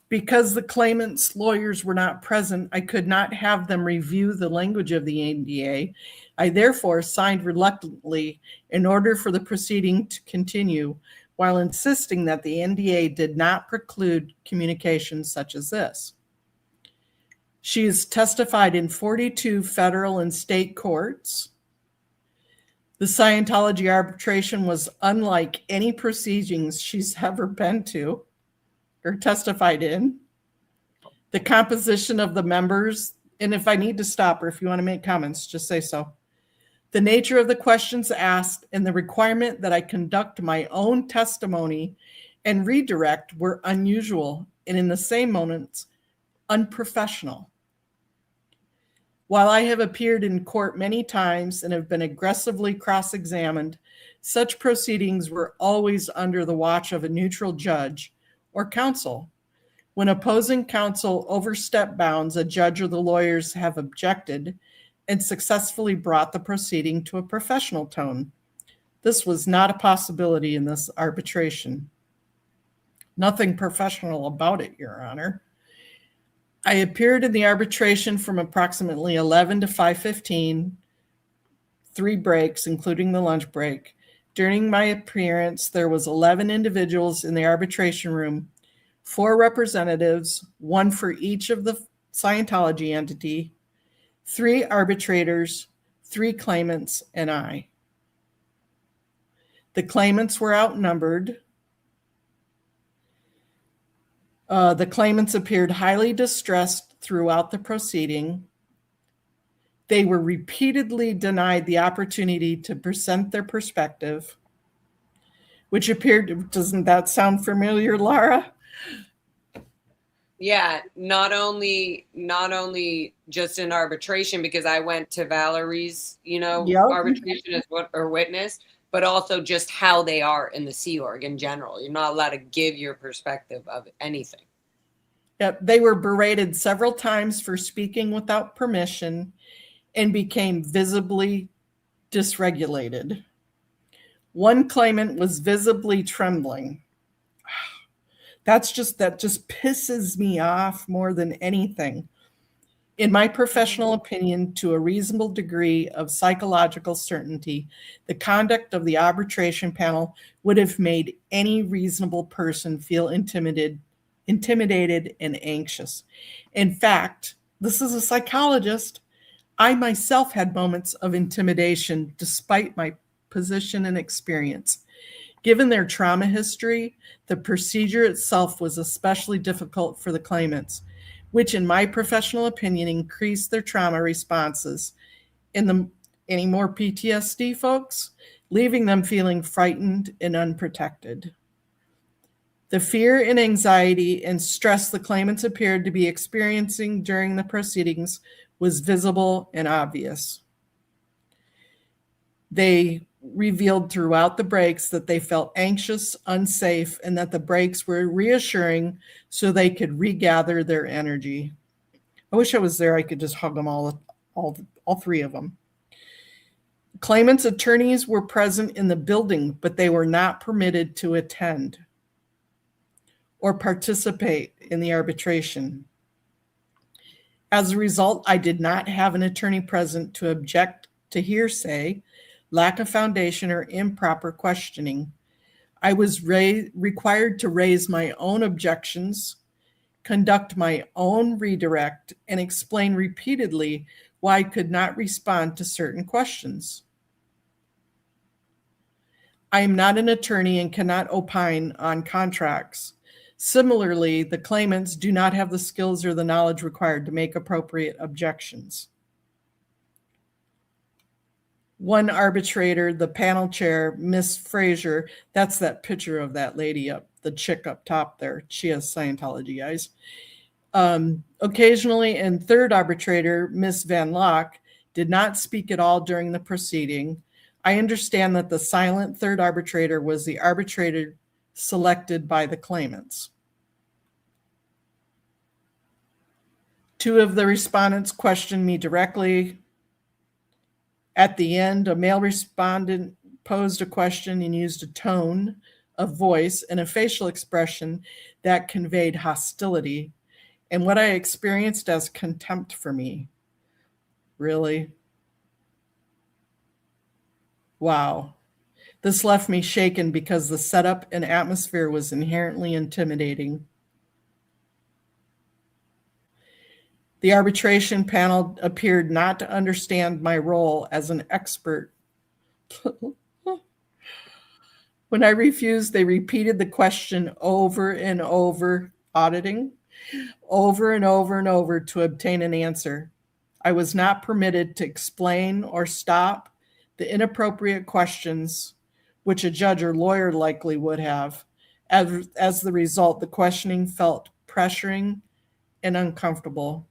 Because the claimant's lawyers were not present, I could not have them review the language of the NDA. I therefore signed reluctantly in order for the proceeding to continue, while insisting that the NDA did not preclude communications such as this. She has testified in 42 federal and state courts. The Scientology arbitration was unlike any proceedings she's ever been to or testified in. The composition of the members, and if I need to stop or if you want to make comments, just say so. The nature of the questions asked and the requirement that I conduct my own testimony and redirect were unusual and in the same moments unprofessional. While I have appeared in court many times and have been aggressively cross-examined, such proceedings were always under the watch of a neutral judge or counsel. When opposing counsel overstep bounds, a judge or the lawyers have objected and successfully brought the proceeding to a professional tone. This was not a possibility in this arbitration. Nothing professional about it, Your Honor. I appeared in the arbitration from approximately 11 to 5:15, 3 breaks, including the lunch break. During my appearance, there was 11 individuals in the arbitration room, 4 representatives, 1 for each of the Scientology entity, 3 arbitrators, 3 claimants, and I. The claimants were outnumbered. The claimants appeared highly distressed throughout the proceeding. They were repeatedly denied the opportunity to present their perspective, which appeared, doesn't that sound familiar, Laura? Yeah, not only just in arbitration, because I went to Valerie's, Yep. arbitration as witness, but also just how they are in the Sea Org in general. You're not allowed to give your perspective of anything. Yep. They were berated several times for speaking without permission and became visibly dysregulated. One claimant was visibly trembling. That just pisses me off more than anything. In my professional opinion, to a reasonable degree of psychological certainty, the conduct of the arbitration panel would have made any reasonable person feel intimidated and anxious. In fact, this is a psychologist. I myself had moments of intimidation despite my position and experience. Given their trauma history, the procedure itself was especially difficult for the claimants, which in my professional opinion increased their trauma responses. Any more PTSD, folks? Leaving them feeling frightened and unprotected. The fear and anxiety and stress the claimants appeared to be experiencing during the proceedings was visible and obvious. They revealed throughout the breaks that they felt anxious, unsafe, and that the breaks were reassuring so they could regather their energy. I wish I was there. I could just hug them all 3 of them. Claimants' attorneys were present in the building, but they were not permitted to attend or participate in the arbitration. As a result, I did not have an attorney present to object to hearsay, lack of foundation, or improper questioning. I was required to raise my own objections conduct my own redirect, and explain repeatedly why I could not respond to certain questions. I am not an attorney and cannot opine on contracts. Similarly, the claimants do not have the skills or the knowledge required to make appropriate objections. One arbitrator, the panel chair, Miss Fraser, that's that picture of that lady up, the chick up top there. She has Scientology eyes. Occasionally, and third arbitrator, Miss Van Locke, did not speak at all during the proceeding. I understand that the silent third arbitrator was the arbitrator selected by the claimants. Two of the respondents questioned me directly. At the end, a male respondent posed a question and used a tone of voice and a facial expression that conveyed hostility and what I experienced as contempt for me. Really? Wow. This left me shaken because the setup and atmosphere was inherently intimidating. The arbitration panel appeared not to understand my role as an expert. When I refused, they repeated the question over and over, auditing, over and over and over to obtain an answer. I was not permitted to explain or stop the inappropriate questions, which a judge or lawyer likely would have. As the result, the questioning felt pressuring and uncomfortable.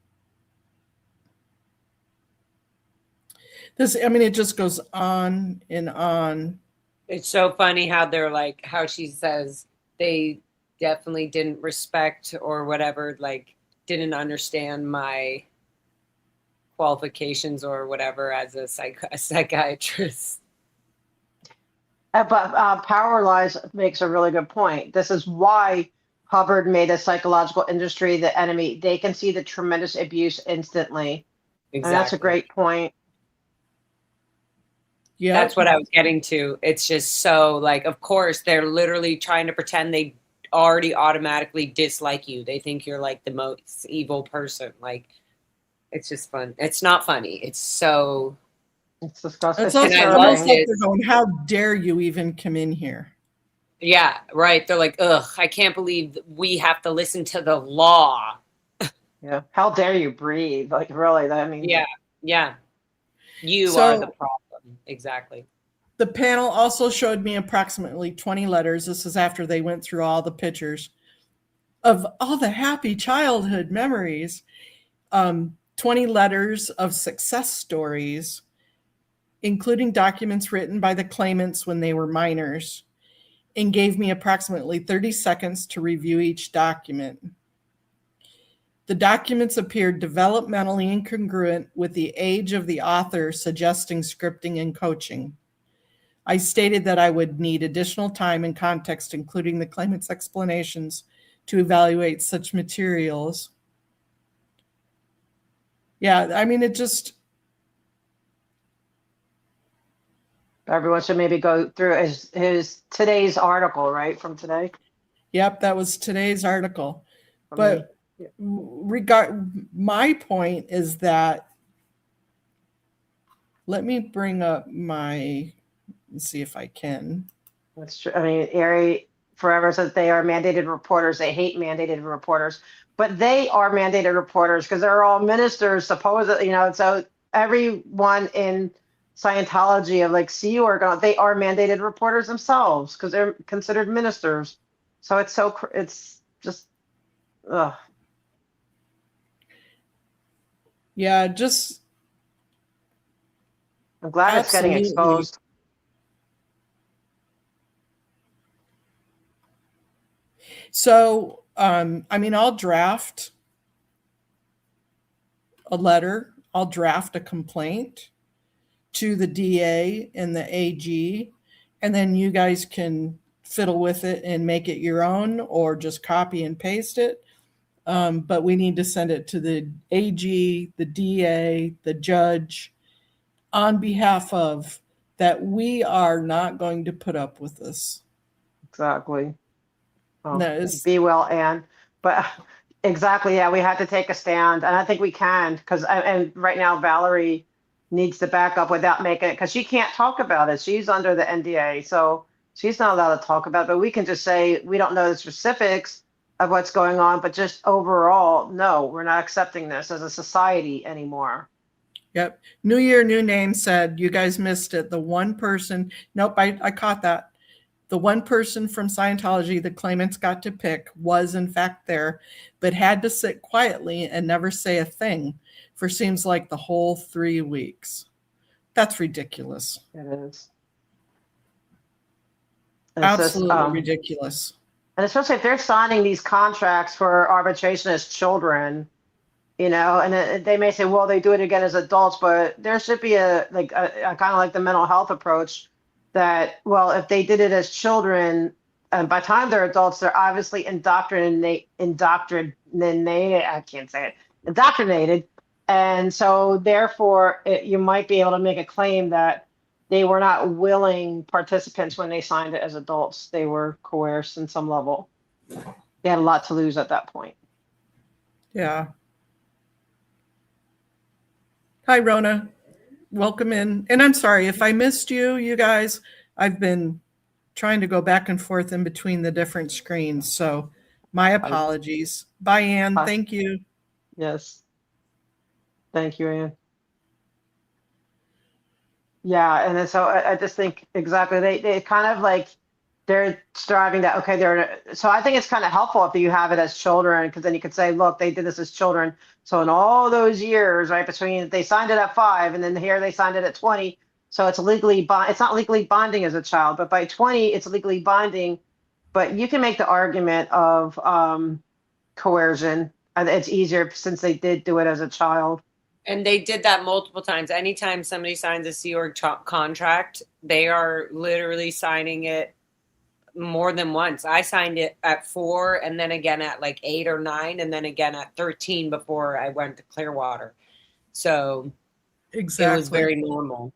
It just goes on and on. It's so funny how they're like, how she says they definitely didn't respect or whatever, like didn't understand my qualifications or whatever as a psychiatrist. But Power Lies makes a really good point. This is why Hubbard made a psychological industry the enemy. They can see the tremendous abuse instantly. Exactly. And that's a great point. Yeah, that's what I was getting to. It's just so like, of course, they're literally trying to pretend they already automatically dislike you. They think you're like the most evil person. Like, it's just fun. It's not funny. It's so. It's disgusting. It's almost like they're going, how dare you even come in here? Yeah, right. They're like, ugh, I can't believe we have to listen to the law. Yeah. How dare you breathe? Like, really? I mean, yeah. You are the problem. Exactly. The panel also showed me approximately 20 letters. This is after they went through all the pictures of all the happy childhood memories. 20 letters of success stories, including documents written by the claimants when they were minors, and gave me approximately 30 seconds to review each document. The documents appeared developmentally incongruent with the age of the author, suggesting scripting and coaching. I stated that I would need additional time and context, including the claimant's explanations, to evaluate such materials. Yeah, it just... Everyone should maybe go through his today's article, right? From today? Yep, that was today's article. But my point is that, let me bring up let's see if I can. That's true. Ari forever says they are mandated reporters. They hate mandated reporters, but they are mandated reporters because they're all ministers, supposedly, so everyone in Scientology of like Sea Org, they are mandated reporters themselves because they're considered ministers. So it's just, ugh. Yeah, I'm glad it's getting exposed. So, I'll draft a letter. I'll draft a complaint to the DA and the AG, and then you guys can fiddle with it and make it your own or just copy and paste it. But we need to send it to the AG, the DA, the judge, on behalf of that we are not going to put up with this. Exactly. No, be well, Anne. But Exactly. Yeah, we had to take a stand, and I think we can because and right now Valerie needs to back up without making it because she can't talk about it. She's under the NDA, so she's not allowed to talk about it. But we can just say we don't know the specifics of what's going on, but just overall, no, we're not accepting this as a society anymore. Yep. New Year, new name said, you guys missed it. The one person, nope, I caught that. The one person from Scientology the claimants got to pick was in fact there, but had to sit quietly and never say a thing for seems like the whole 3 weeks. That's ridiculous. It is. It's Absolutely just, ridiculous. and especially if they're signing these contracts for arbitration as children, and they may say, well, they do it again as adults, but there should be a kind of like the mental health approach that, well, if they did it as children, and by the time they're adults, they're obviously indoctrinated. And so therefore you might be able to make a claim that they were not willing participants when they signed it as adults. They were coerced in some level. They had a lot to lose at that point. Yeah. Hi, Rona. Welcome in. And I'm sorry if I missed you, you guys. I've been trying to go back and forth in between the different screens. So my apologies. Bye, Ann. Hi. Thank you. Yes. Thank you, Ann. Yeah, and then so I just think exactly they kind of like they're striving that okay so I think it's kind of helpful if you have it as children because then you could say look they did this as children so in all those years right between they signed it at 5 and then here they signed it at 20 so it's it's not legally binding as a child but by 20 it's legally binding but you can make the argument of coercion it's easier since they did do it as a child. And they did that multiple times. Anytime somebody signs a Sea Org contract, they are literally signing it more than once. I signed it at 4 and then again at like 8 or 9 and then again at 13 before I went to Clearwater. So Exactly. It was very normal.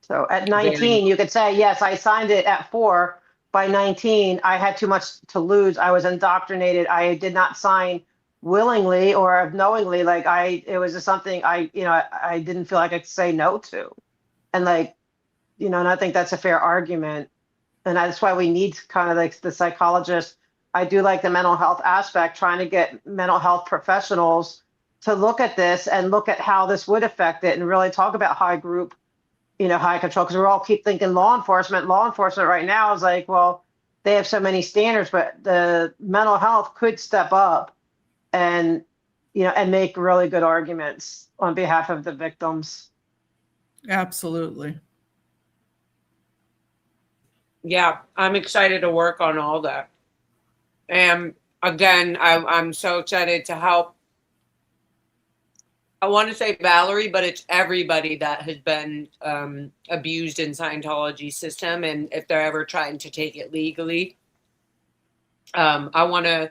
So at 19, you could say, yes, I signed it at 4. By 19, I had too much to lose. I was indoctrinated. I did not sign willingly or knowingly. Like it was just something I didn't feel like I could say no to. And and I think that's a fair argument. And that's why we need kind of like the psychologist. I do like the mental health aspect, trying to get mental health professionals to look at this and look at how this would affect it and really talk about high group, high control, because we all keep thinking law enforcement. Law enforcement right now is like, well, they have so many standards, but the mental health could step up and, and make really good arguments on behalf of the victims. Absolutely. Yeah, I'm excited to work on all that. And again, I'm so excited to help. I want to say Valerie, but it's everybody that has been abused in Scientology system. And if they're ever trying to take it legally, I want to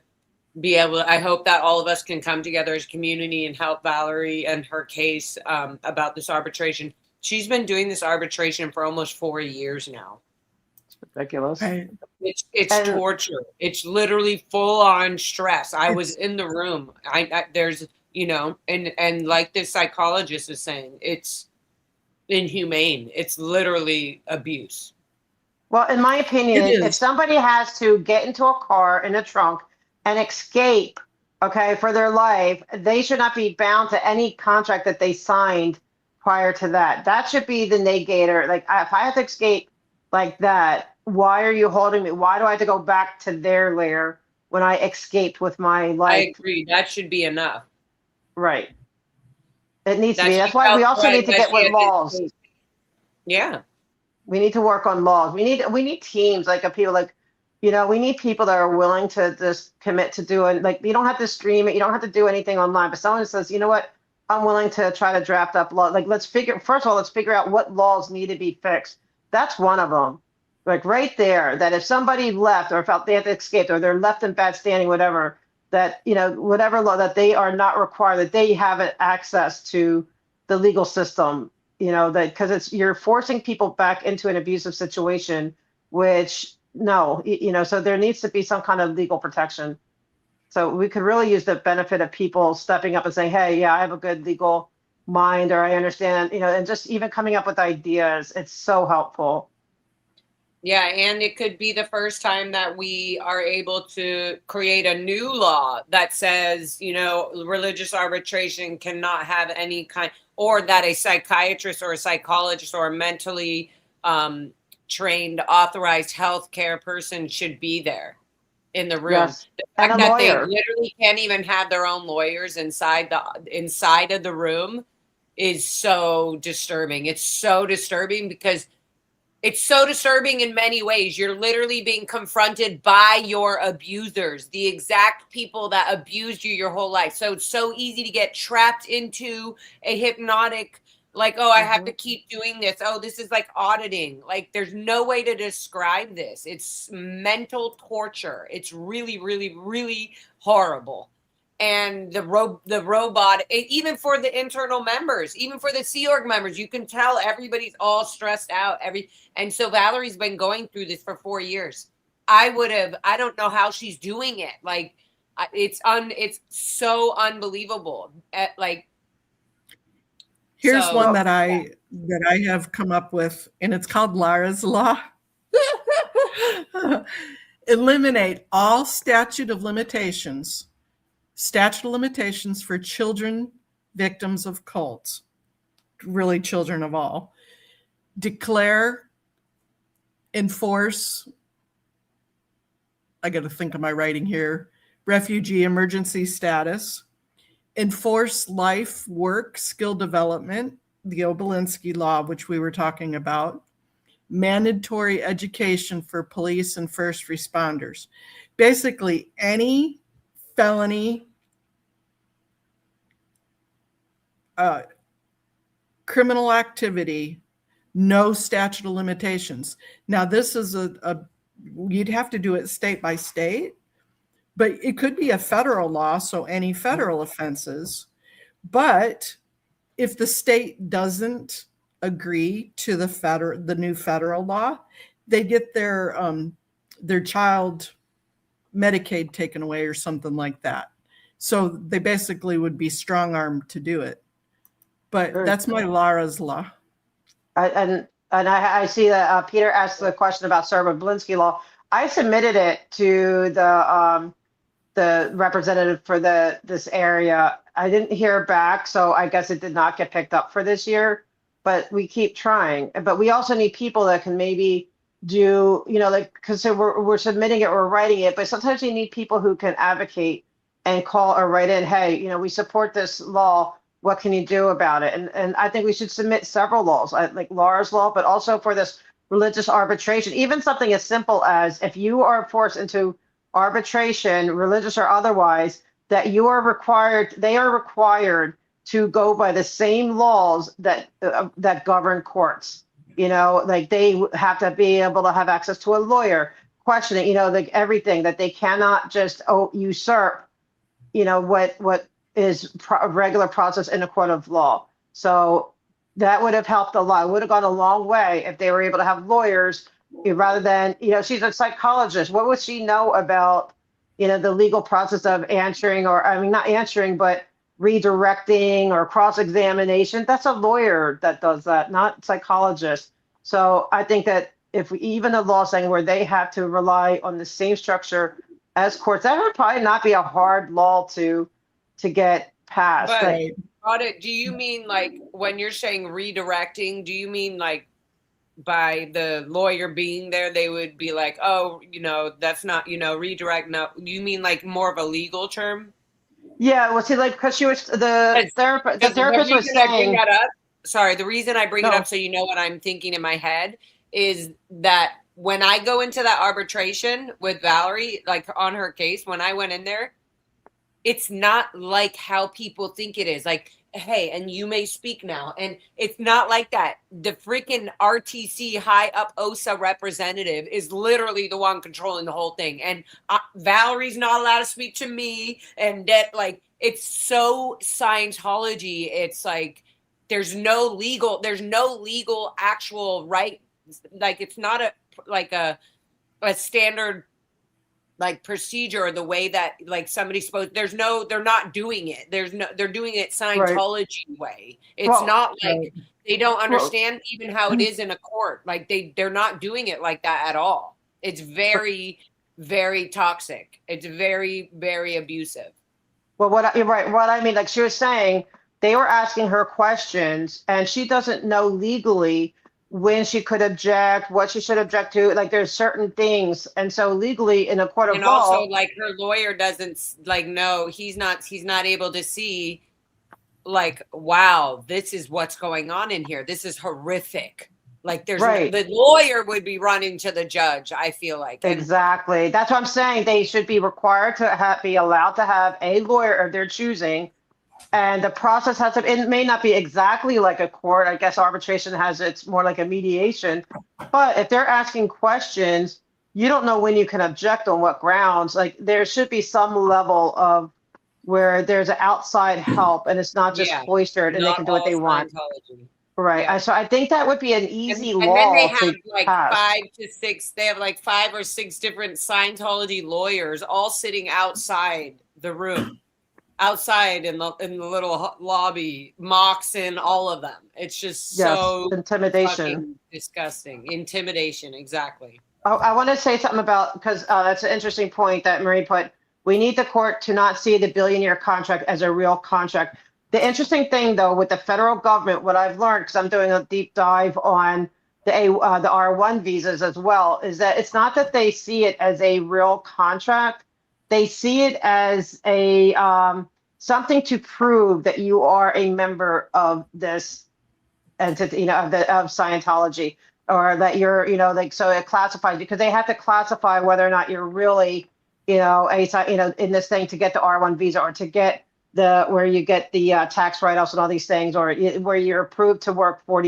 be able to, I hope that all of us can come together as a community and help Valerie and her case about this arbitration. She's been doing this arbitration for almost 4 years now. It's ridiculous. Right. It's torture. It's literally full on stress. I was in the room. There's, and like this psychologist is saying, it's inhumane. It's literally abuse. Well, in my opinion, if somebody has to get into a car in a trunk and escape, okay, for their life, they should not be bound to any contract that they signed prior to that. That should be the negator. Like, if I have to escape like that, why are you holding me? Why do I have to go back to their lair when I escaped with my life? I agree. That should be enough. Right. It needs to be. That's why we also need to get with laws. Yeah. We need to work on laws. We need teams like of people like, we need people that are willing to just commit to doing, like, you don't have to stream it. You don't have to do anything online, but someone says, you know what, I'm willing to try to draft up law. Like, let's figure out what laws need to be fixed. That's one of them. Like right there, that if somebody left or felt they had to escape or they're left in bad standing, whatever, that, whatever law that they are not required, that they have access to the legal system, that because you're forcing people back into an abusive situation, which no, so there needs to be some kind of legal protection. So we could really use the benefit of people stepping up and saying, hey, yeah, I have a good legal mind, or I understand, and just even coming up with ideas. It's so helpful. Yeah, and it could be the first time that we are able to create a new law that says, religious arbitration cannot have any kind, or that a psychiatrist or a psychologist or a mentally trained, authorized healthcare person should be there in the room. Yes. The And fact a that they lawyer. literally can't even have their own lawyers inside of the room is so disturbing. It's so disturbing because it's so disturbing in many ways. You're literally being confronted by your abusers, the exact people that abused you your whole life. So it's so easy to get trapped into a hypnotic, like, oh, I have to keep doing this. Oh, this is like auditing. Like, there's no way to describe this. It's mental torture. It's really, really, really horrible. And the robot, even for the internal members, even for the Sea Org members, you can tell everybody's all stressed out. And so Valerie's been going through this for 4 years. I don't know how she's doing it. Like, it's so unbelievable. Here's So, one that I have come up with, and it's called Lara's Law. Eliminate all statute of limitations for children victims of cults, really children of all. Declare, enforce, I got to think of my writing here, refugee emergency status, enforce life, work, skill development, the Obolinski Law, which we were talking about, mandatory education for police and first responders. Basically, any felony, criminal activity, no statute of limitations. Now, this is you'd have to do it state by state, but it could be a federal law, so any federal offenses. But if the state doesn't agree to the new federal law, they get their child Medicaid taken away or something like that. So they basically would be strong-armed to do it. But that's my Lara's Law. And I see that Peter asked the question about Sarah Blinsky law. I submitted it to the representative for this area. I didn't hear back, so I guess it did not get picked up for this year. But we keep trying. But we also need people that can maybe do, because we're submitting it, we're writing it. But sometimes you need people who can advocate and call or write in, hey, we support this law. What can you do about it? And I think we should submit several laws, like Laura's law, but also for this religious arbitration, even something as simple as if you are forced into arbitration, religious or otherwise, that they are required to go by the same laws that govern courts. Like they have to be able to have access to a lawyer, questioning, like everything, that they cannot just usurp, what is a regular process in a court of law. So that would have helped a lot. It would have gone a long way if they were able to have lawyers rather than, she's a psychologist. What would she know about, the legal process of answering, or I mean, not answering, but redirecting or cross-examination? That's a lawyer that does that, not psychologist. So I think that if even a law saying where they have to rely on the same structure as courts, that would probably not be a hard law to get passed. But Audit, do you mean like when you're saying redirecting, do you mean like by the lawyer being there, they would be like, oh, that's not, redirect. No, you mean like more of a legal term? Yeah, well, see, like, because she was the therapist was saying that up. Sorry, the reason I bring it up, so you know what I'm thinking in my head, is that when I go into that arbitration with Valerie, like on her case, when I went in there, it's not like how people think it is. Like, hey, and you may speak now. And it's not like that. The freaking RTC high up OSA representative is literally the one controlling the whole thing. And Valerie's not allowed to speak to me. And that, like, it's so Scientology. It's like, there's no legal actual right. Like, it's not a standard like procedure or the way that like somebody's supposed, they're not doing it. They're doing it Scientology way. It's Well, not like right. they don't well, understand even how it is in a court. Like they're not doing it like that at all. It's very, very toxic. It's very, very abusive. well, you're right. What I mean, like she was saying, they were asking her questions, and she doesn't know legally when she could object, what she should object to. Like there's certain things, and so legally in a court of And also law, like her lawyer doesn't like, no, he's not able to see like, wow, this is what's going on in here. This is horrific. Like right? the lawyer would be running to the judge, I feel like. And Exactly. That's what I'm saying. They should be required to be allowed to have a lawyer of their choosing. And the process has to, it may not be exactly like a court. I guess arbitration it's more like a mediation. But if they're asking questions, you don't know when you can object on what grounds. Like there should be some level of where there's an outside help and it's not just yeah, cloistered and they not can do what all they want. Scientology. Right. Yeah. So I think that would be an easy And then they law have to like pass. they have like 5 or 6 different Scientology lawyers all sitting outside the room, outside in the little lobby, mocking all of them. It's just Yes. so Intimidation. fucking disgusting. Intimidation, exactly. I want to say something about, because that's an interesting point that Marie put. We need the court to not see the billionaire contract as a real contract. The interesting thing, though, with the federal government, what I've learned, because I'm doing a deep dive on the R1 visas as well, is that it's not that they see it as a real contract. They see it as a something to prove that you are a member of this entity, of Scientology, or that you're, like, so it classifies, because they have to classify whether or not you're really, in this thing to get the R1 visa, or to get where you get the tax write-offs and all these things, or where you're approved to work for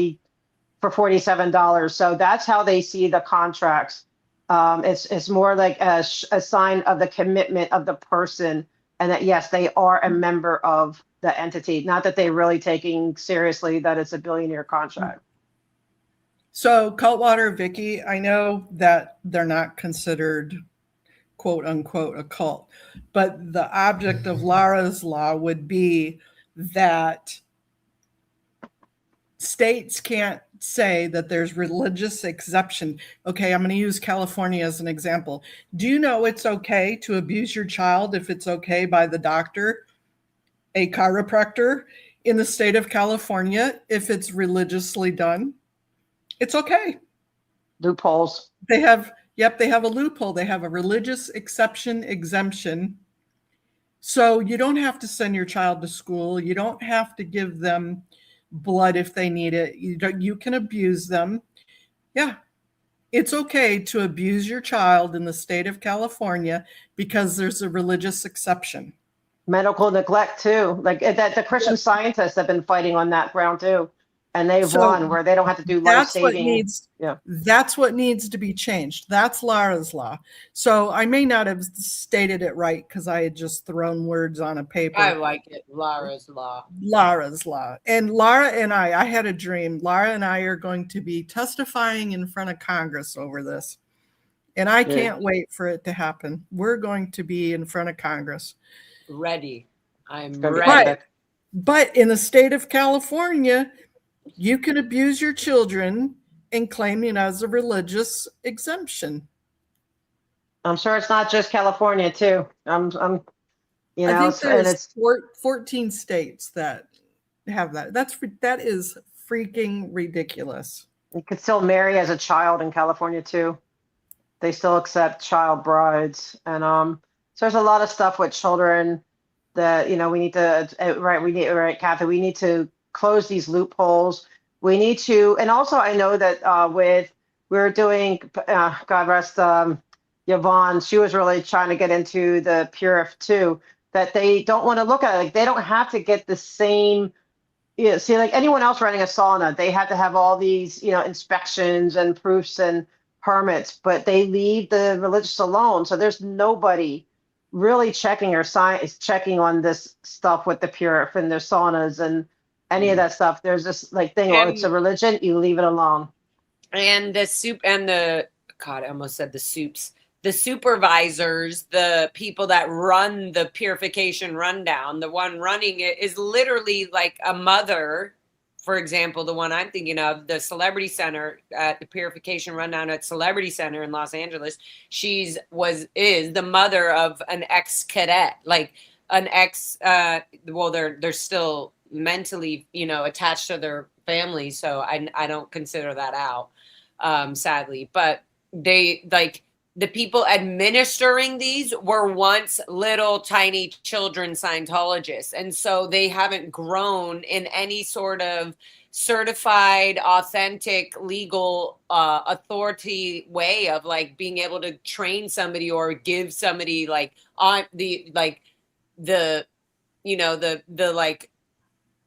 $47. So that's how they see the contracts. It's more like a sign of the commitment of the person, and that yes, they are a member of the entity, not that they're really taking seriously that it's a billionaire contract. So Cultwater, Vicky, I know that they're not considered quote unquote a cult, but the object of Lara's law would be that states can't say that there's religious exception. Okay, I'm going to use California as an example. Do you know it's okay to abuse your child if it's okay by the doctor, a chiropractor in the state of California, if it's religiously done? It's okay. Loopholes. They have a loophole. They have a religious exception exemption. So you don't have to send your child to school. You don't have to give them blood if they need it. You can abuse them. Yeah. It's okay to abuse your child in the state of California because there's a religious exception. Medical neglect too. Like that, the Christian Scientists have been fighting on that ground too. And they've won, where they don't have to do life-saving. That's what needs to be changed. That's Lara's law. So I may not have stated it right because I had just thrown words on a paper. I like it. Lara's law. Lara's law. And Lara and I had a dream. Lara and I are going to be testifying in front of Congress over this. And I can't wait for it to happen. We're going to be in front of Congress. Ready. I'm ready. But in the state of California, you can abuse your children and claim it as a religious exemption. I'm sure it's not just California too. I think there's 14 states that have that. That is freaking ridiculous. You could still marry as a child in California too. They still accept child brides, and so there's a lot of stuff with children that we need to Kathy. We need to close these loopholes. We need to, and also I know that we're doing, God rest Yvonne, she was really trying to get into the PURIF too, that they don't want to look at it. Like they don't have to get the same, see, like anyone else running a sauna, they have to have all these, inspections and proofs and permits, but they leave the religious alone. So there's nobody really checking on this stuff with the PURIF and their saunas and any of that stuff. There's this thing, it's a religion, you leave it alone. And the soup and God, I almost said the soups. the supervisors, the people that run the purification rundown, the one running it is literally like a mother. For example, the one I'm thinking of, the Celebrity Center at the Purification Rundown at Celebrity Center in Los Angeles. Is the mother of an ex-cadet, like an ex. Well, they're still mentally, attached to their family, so I don't consider that out, sadly. But they like. The people administering these were once little tiny children Scientologists. And so they haven't grown in any sort of certified, authentic, legal authority way of like being able to train somebody or give somebody like on the, like the, the like,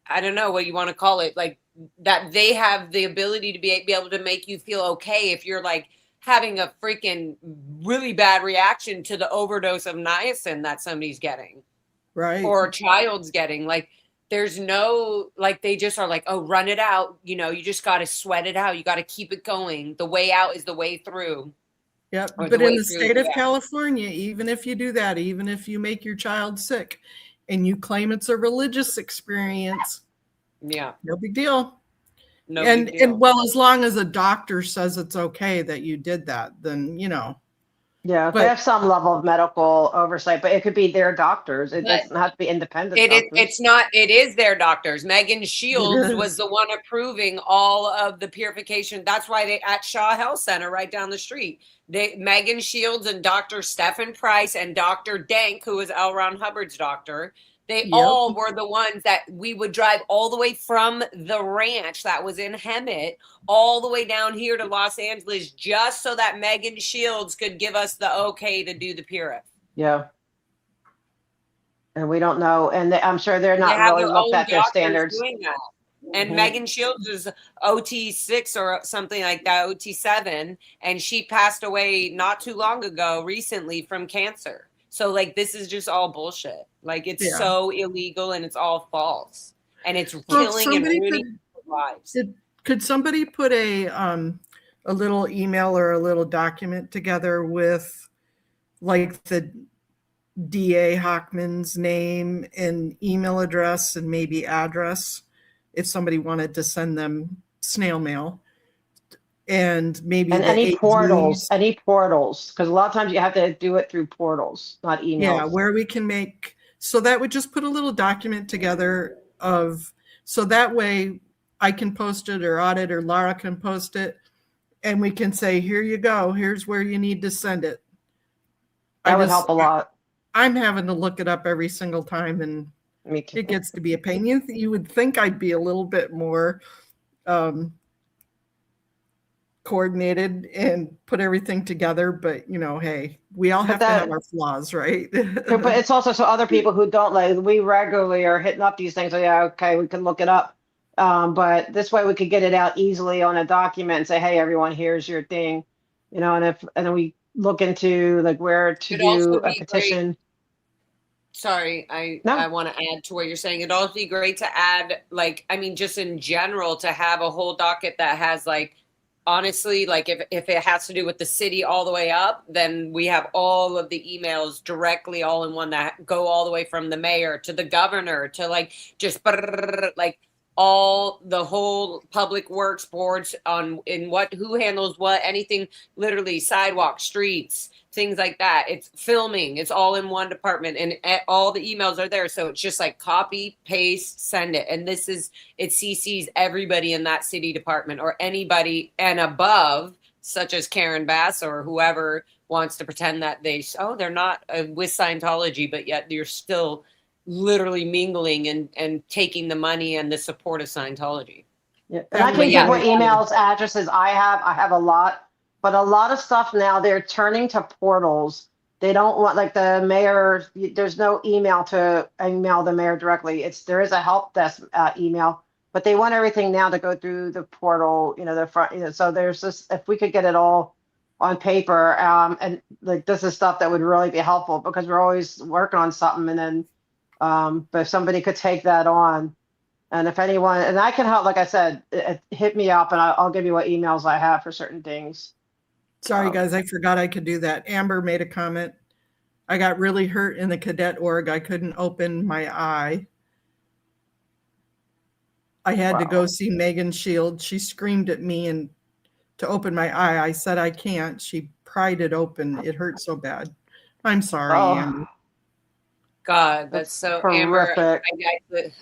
I don't know what you want to call it, like that they have the ability to be able to make you feel okay if you're like, having a freaking really bad reaction to the overdose of niacin that somebody's getting. Right. Or a child's getting. Like, there's no, like, they just are like, oh, run it out. You just got to sweat it out. You got to keep it going. The way out is the way through. Yep. But in the state of California, even if you do that, even if you make your child sick and you claim it's a religious experience, yeah, no big deal. No and big deal. And well, as long as a doctor says it's okay that you did that, then Yeah, but they have some level of medical oversight, but it could be their doctors. It doesn't have to be independent doctors. It's not. It is their doctors. Megan Shields was the one approving all of the purification. That's why they at Shaw Health Center right down the street. Megan Shields and Dr. Stephen Price and Dr. Dank, who was L. Ron Hubbard's doctor. They all were the ones that we would drive all the way from the ranch that was in Hemet all the way down here to Los Angeles just so that Megan Shields could give us the okay to do the purif. Yeah. And we don't know. And I'm sure they're not really looked at their standards. Doing that. And Megan Shields is OT6 or something like that, OT7. And she passed away not too long ago, recently, from cancer. So, like, this is just all bullshit. Like, it's so illegal and it's all false. And it's killing and ruining lives. Could somebody put a little email or a little document together with, like, the DA Hockman's name and email address and maybe address if somebody wanted to send them snail mail? And maybe any portals, because a lot of times you have to do it through portals, not emails. Yeah, where we can make, so that would just put a little document together so that way I can post it or Audit or Laura can post it and we can say, here you go, here's where you need to send it. That would help a lot. I'm having to look it up every single time and it gets to be a pain. You would think I'd be a little bit more coordinated and put everything together, but hey, we all have to have our flaws, right? But it's also so other people who don't, like, we regularly are hitting up these things. So yeah, okay, we can look it up. But this way we could get it out easily on a document and say, hey, everyone, here's your thing, and then we look into like where to do a petition. Great. Sorry, I want to add to what you're saying. It'd also be great to add, like, I mean, just in general, to have a whole docket that has, like, honestly, like, if it has to do with the city all the way up, then we have all of the emails directly all in one that go all the way from the mayor to the governor to, like, just like all the whole public works boards who handles what, anything, literally sidewalk, streets, things like that. It's filming. It's all in one department and all the emails are there. So it's just like copy, paste, send it. And it CCs everybody in that city department or anybody and above, such as Karen Bass or whoever wants to pretend that they're not with Scientology, but yet you're still literally mingling and taking the money and the support of Scientology. Yeah. And I can give what emails, addresses I have. I have a lot. But a lot of stuff now, they're turning to portals. They don't want, like, the mayor, there's no email to email the mayor directly. There is a help desk email, but they want everything now to go through the portal, the front, so there's this, if we could get it all on paper, and like, this is stuff that would really be helpful because we're always working on something. And then, but if somebody could take that on, and if anyone, and I can help, like I said, hit me up and I'll give you what emails I have for certain things. Sorry, guys, I forgot I could do that. Amber made a comment. I got really hurt in the cadet org. I couldn't open my eye. I had to go see Megan Shields. She screamed at me and to open my eye. I said I can't. She pried it open. It hurt so bad. I'm sorry, Amber. God, that's so horrific. Amber.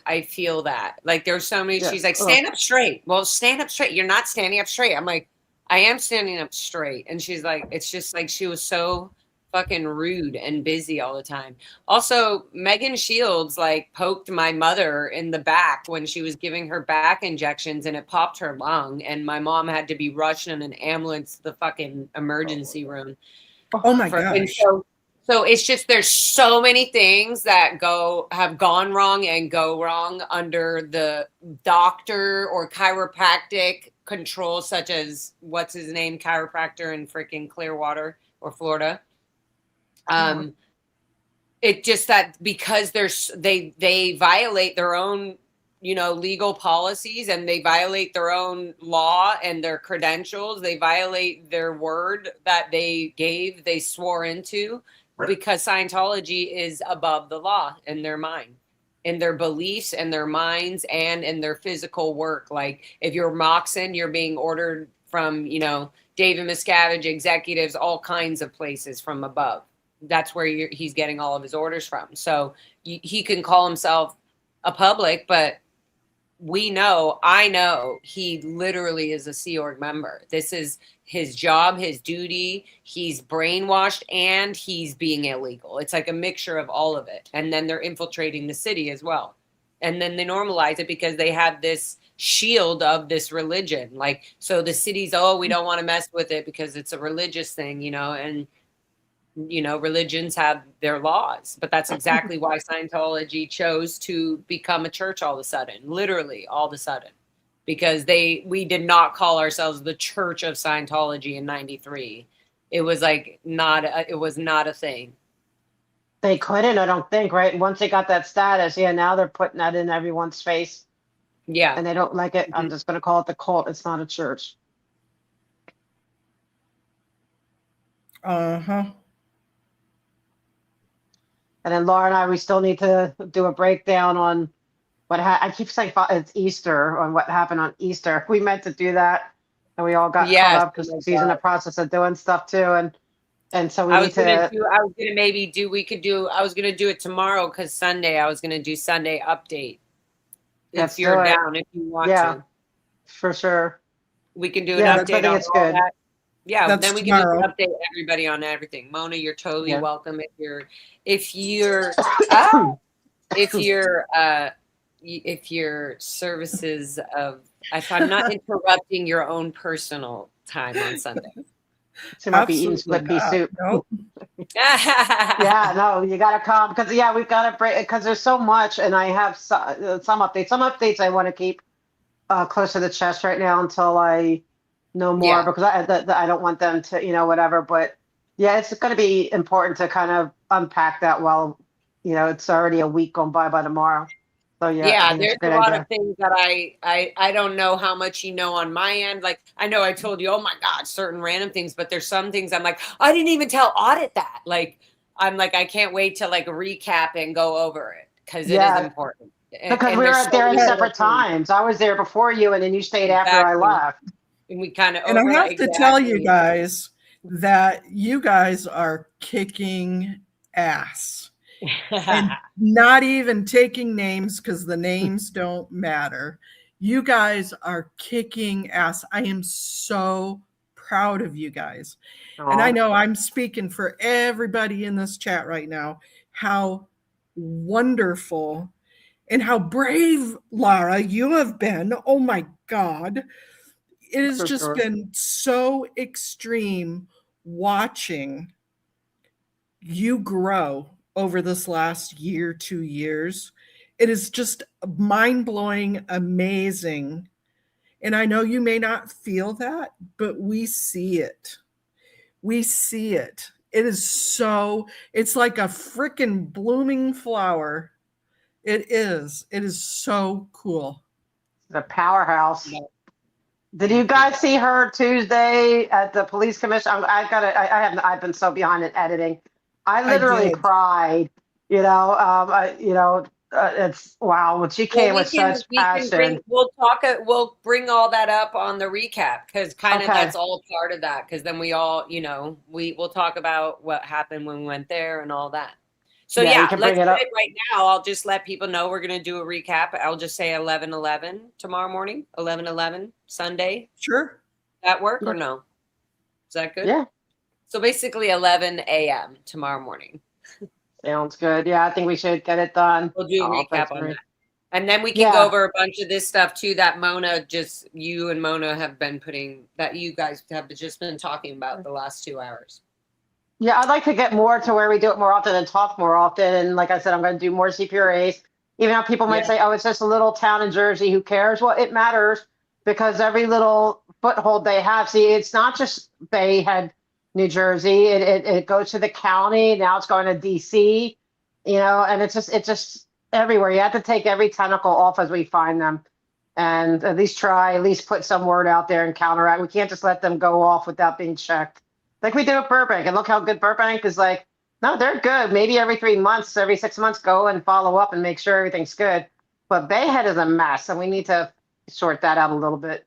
I feel that. Like there's so many. She's like, stand up straight. Well, stand up straight. You're not standing up straight. I'm like, I am standing up straight. And she's like, it's just like she was so fucking rude and busy all the time. Also, Megan Shields like poked my mother in the back when she was giving her back injections and it popped her lung. And my mom had to be rushed in an ambulance to the fucking emergency room. Oh my gosh. So it's just there's so many things that have gone wrong and go wrong under the doctor or chiropractic control, such as what's his name, chiropractor in freaking Clearwater or Florida. It just that because they violate their own, legal policies and they violate their own law and their credentials. They violate their word that they swore into. Because Scientology is above the law in their mind, in their beliefs and their minds and in their physical work. Like if you're Moxon, you're being ordered from, David Miscavige executives, all kinds of places from above. That's where he's getting all of his orders from. So he can call himself a public, but I know he literally is a Sea Org member. This is his job, his duty. He's brainwashed and he's being illegal. It's like a mixture of all of it. And then they're infiltrating the city as well. And then they normalize it because they have this shield of this religion. Like, so the city's, we don't want to mess with it because it's a religious thing, and religions have their laws, but that's exactly why Scientology chose to become a church all of a sudden, literally all of a sudden, because we did not call ourselves the Church of Scientology in 93. It was like it was not a thing. They couldn't, I don't think, right? Once they got that status, now they're putting that in everyone's face. Yeah. And they don't like it. I'm just going to call it the cult. It's not a church. Uh-huh. And then Laura and I, we still need to do a breakdown on I keep saying it's Easter, on what happened on Easter. We meant to do that, and we all got caught up because she's in the process of doing stuff too, and so we need to. I was gonna do it tomorrow because Sunday. I was gonna do Sunday update. If you're down, if you want to, for sure, we can do an update on all that. Yeah, that's then we can just update everybody on everything. Mona, you're totally welcome if your services if I'm not interrupting your own personal time on Sunday. She might be eating split pea soup. Nope. Yeah, no, you gotta come because we've got to break because there's so much, and I have some updates. Some updates I want to keep close to the chest right now until I know more because I don't want them to whatever. But it's going to be important to kind of unpack that while it's already a week gone by tomorrow. So there's a lot of things that I don't know how much on my end. Like I know I told you, oh my God, certain random things, but there's some things I'm like, I didn't even tell Audit that. Like I'm like, I can't wait to like recap and go over it because it is important. Because we were there at separate times. I was there before you, and then you stayed after I left. And we kind of. And I have to tell you guys that you guys are kicking ass. And not even taking names because the names don't matter. You guys are kicking ass. I am so proud of you guys. Aww. And I know I'm speaking for everybody in this chat right now, how wonderful and how brave, Lara, you have been. Oh my God. It has just been so extreme watching you grow over this last year, 2 years. It is just mind-blowing, amazing. And I know you may not feel that, but we see it. We see it. It is it's like a freaking blooming flower. It is so cool. The powerhouse. Did you guys see her Tuesday at the police commission? I've been so behind in editing. I I literally did. cried, it's wow. When she Well, came with such we can passion. we'll bring all that up on the recap because kind of Okay. that's all part of that because then we all we'll talk about what happened when we went there and all that. So Yeah, you yeah, can let's bring do it it up. right now. I'll just let people know we're gonna do a recap. I'll just say 11:11 tomorrow morning, 11:11 Sunday. Sure. That work or Yeah. no? Is that good? Yeah. So basically 11 a.m. tomorrow morning. Sounds good. Yeah, I think we should get it done. We'll do a Oh, thanks, recap on Marie. that. And then we can go Yeah. over a bunch of this stuff too that you and Mona have been that you guys have just been talking about the last 2 hours. Yeah, I'd like to get more to where we do it more often and talk more often. And like I said, I'm going to do more CPRAs. Even though people might Yeah. say, oh, it's just a little town in Jersey, who cares? Well, it matters because every little foothold they have. See, it's not just Bayhead, New Jersey. It goes to the county. Now it's going to DC, and it's just everywhere. You have to take every tentacle off as we find them and at least put some word out there and counteract. We can't just let them go off without being checked like we did with Burbank. And look how good Burbank is. Like, no, they're good. Maybe every 3 months, every 6 months, go and follow up and make sure everything's good. But Bayhead is a mess, and we need to sort that out a little bit,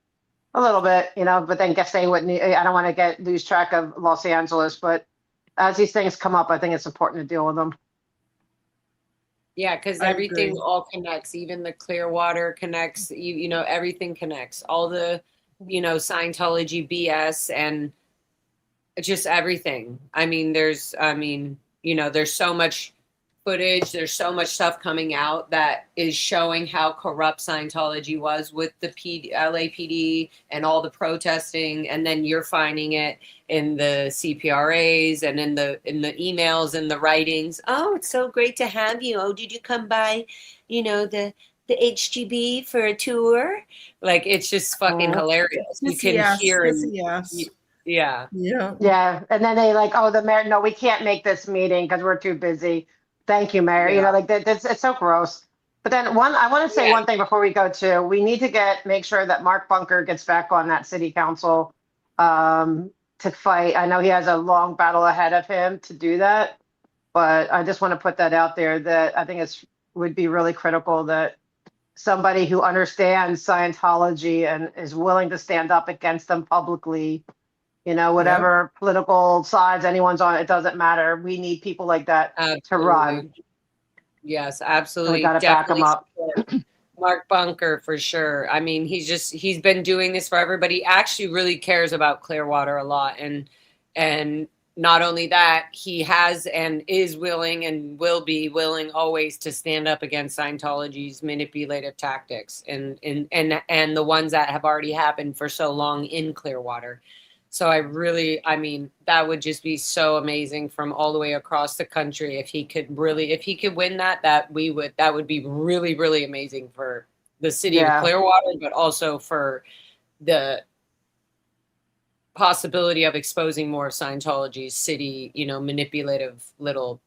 But then guess they wouldn't. I don't want to lose track of Los Angeles, but as these things come up, I think it's important to deal with them. Yeah, because I everything agree. all connects. Even the Clearwater connects. Everything connects. All the, Scientology BS and just everything. There's so much footage, there's so much stuff coming out that is showing how corrupt Scientology was with the LAPD and all the protesting, and then you're finding it in the CPRAs and in the emails and the writings. Oh, it's so great to have you. Oh, did you come by, the HGB for a tour? Like, it's just fucking hilarious. You Sissy can yes. hear Sissy and yes. yeah. Yeah. Yeah, and then they like, oh, the mayor. No, we can't make this meeting because we're too busy. Thank you, mayor. Yeah. Like that's it's so gross. But then I want to say Yeah. one thing before we go to. We need to make sure that Mark Bunker gets back on that city council to fight. I know he has a long battle ahead of him to do that, but I just want to put that out there that I think would be really critical that somebody who understands Scientology and is willing to stand up against them publicly, whatever political sides anyone's on, it doesn't matter. We need people like that to run. Absolutely. Yes, And we absolutely. got to back them Definitely up. support Mark Bunker for sure. I mean, he's been doing this for everybody. He actually really cares about Clearwater a lot. And not only that, he has and is willing and will be willing always to stand up against Scientology's manipulative tactics and the ones that have already happened for so long in Clearwater. So that would just be so amazing from all the way across the country if he could win that would be really, really amazing for the city of Clearwater, but also for the possibility of exposing more of Scientology's city, manipulative little,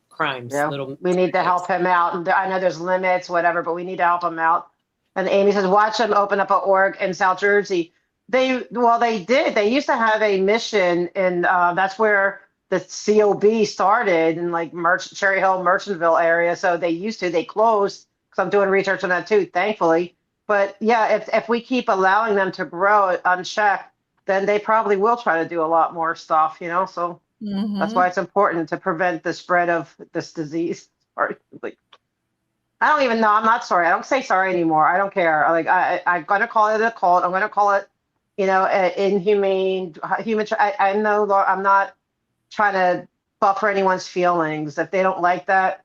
crimes. Yeah. Little. We need to help him out. And I know there's limits, whatever, but we need to help him out. And Amy says, watch them open up an org in South Jersey. They did. They used to have a mission, and that's where the COB started in like Cherry Hill, Merchantville area. So they closed because I'm doing research on that too, thankfully. But yeah, if we keep allowing them to grow unchecked, then they probably will try to do a lot more stuff, So that's why it's important to prevent the spread of this disease. Or like, I don't even know. I'm not sorry. I don't say sorry anymore. I don't care. Like I'm gonna call it a cult. I'm gonna call it, inhumane, human. I'm not trying to buffer anyone's feelings. If they don't like that,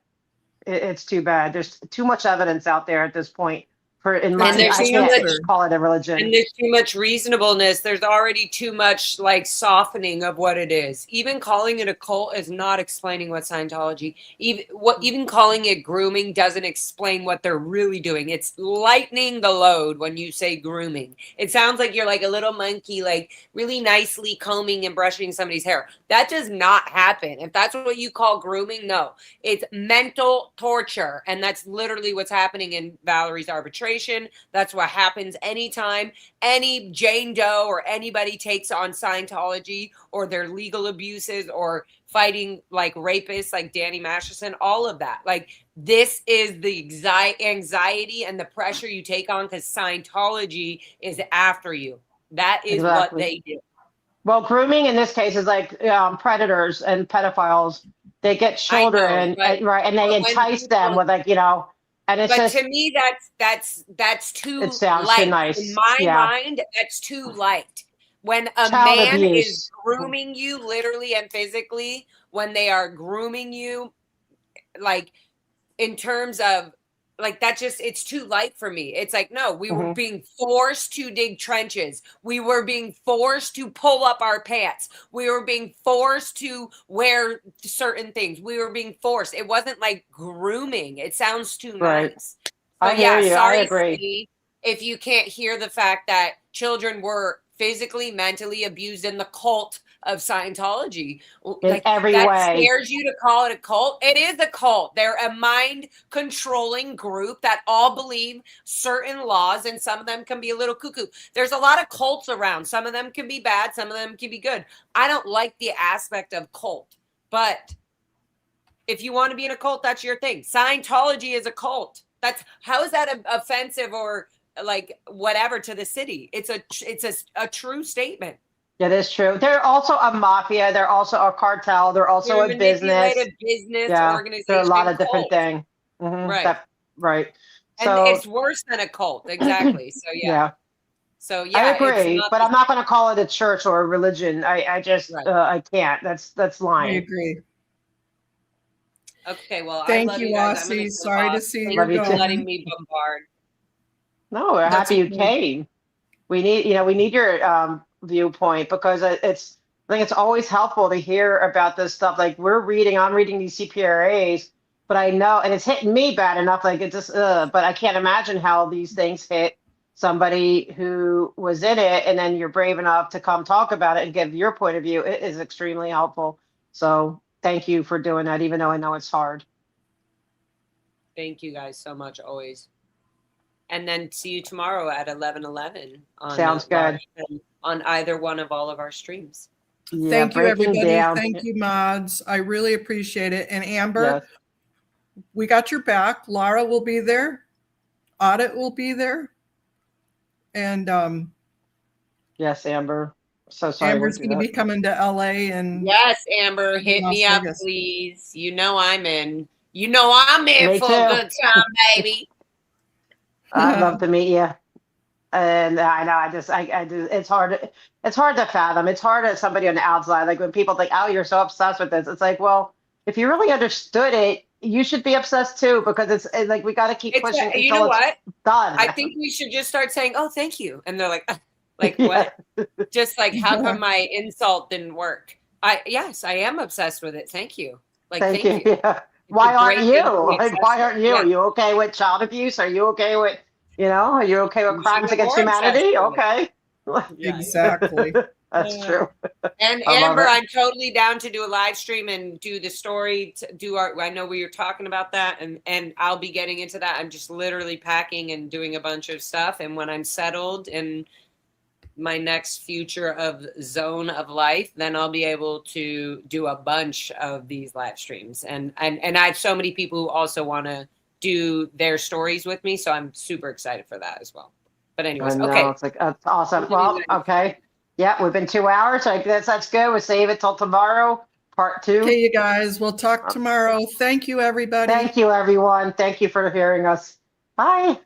it's too bad. There's too much evidence out there at this point. I can't call it a religion. And there's too much reasonableness. There's already too much like softening of what it is. Even calling it a cult is not explaining what Scientology. Even calling it grooming doesn't explain what they're really doing. It's lightening the load when you say grooming. It sounds like you're like a little monkey, like really nicely combing and brushing somebody's hair. That does not happen. If that's what you call grooming, no, it's mental torture, and that's literally what's happening in Valerie's arbitration. infiltration. That's what happens anytime any Jane Doe or anybody takes on Scientology or their legal abuses or fighting like rapists like Danny Masterson, all of that. Like, this is the anxiety and the pressure you take on because Scientology is after you. That is what they do. Well, grooming in this case is like predators and pedophiles. They get children, right, and they entice them with like, and it's but just, to me, that's too it sounds light. too nice. In my mind, that's too light. When a Child man abuse. is grooming you literally and physically, when they are grooming you, like in terms of like that, just it's too light for me. It's like, no, we were being forced to dig trenches. We were being forced to pull up our pants. We were being forced to wear certain things. We were being forced. It wasn't like grooming. It sounds too nice. I hear you. Sorry, I agree. City, if you can't hear the fact that children were physically, mentally abused in the cult of Scientology. In every that way. scares you to call it a cult. It is a cult. They're a mind controlling group that all believe certain laws, and some of them can be a little cuckoo. There's a lot of cults around. Some of them can be bad. Some of them can be good. I don't like the aspect of cult, but if you want to be in a cult, that's your thing. Scientology is a cult. How is that offensive or like whatever to the city? It's a true statement. It is true. They're also a mafia. They're also a cartel. They're also a business. Organization. There are a lot of different things. Right. Right. And so, it's worse than a cult. Exactly. So yeah. So yeah. I agree, but I'm not going to call it a church or a religion. I just I can't. That's lying. I agree. Okay. Well, thank I love you, you guys. Aussie. Sorry to see you for letting me bombard. No, we're happy you came. We need your viewpoint because I think it's always helpful to hear about this stuff. Like I'm reading these CPRAs, but I know, and it's hitting me bad enough. Like it just, but I can't imagine how these things hit somebody who was in it, and then you're brave enough to come talk about it and give your point of view. It is extremely helpful. So thank you for doing that, even though I know it's hard. Thank you guys so much, always. And then see you tomorrow at 11:11. Sounds good. On either one of all of our streams. Yeah, thank you, everybody. Down. Thank you, mods. I really appreciate it. And Amber, we got your back. Laura will be there. Audit will be there. And yes, Amber. So sorry. Amber's going to be coming to LA. And yes, Amber, hit me up, please. You know I'm in. You know I'm in for a good time, baby. I'd love to meet you. And I know, I do. It's hard to fathom. It's hard as somebody on the outside. Like when people think, oh, you're so obsessed with this. It's like, well, if you really understood it, you should be obsessed too, because it's like, we got to keep pushing until you know what? Done. I think we should just start saying, oh, thank you. And they're like what? Just like, how come my insult didn't work? Yes, I am obsessed with it. Thank you. Like, thank you. Yeah. Why aren't you? Like, why aren't you? Are you okay with child abuse? Are you okay with, are you okay with crimes against humanity? Okay. Exactly. That's true. And Amber, I'm totally down to do a live stream and do the story. I know we were talking about that, and I'll be getting into that. I'm just literally packing and doing a bunch of stuff. And when I'm settled in my next future of zone of life, then I'll be able to do a bunch of these live streams. And I have so many people who also want to do their stories with me, so I'm super excited for that as well. But anyways, okay, it's like that's awesome. Well, okay, yeah, we've been 2 hours. So I guess that's good. We'll save it till tomorrow, part 2. Okay, you guys, we'll talk tomorrow. Thank you, everybody. Thank you, everyone. Thank you for hearing us. Bye.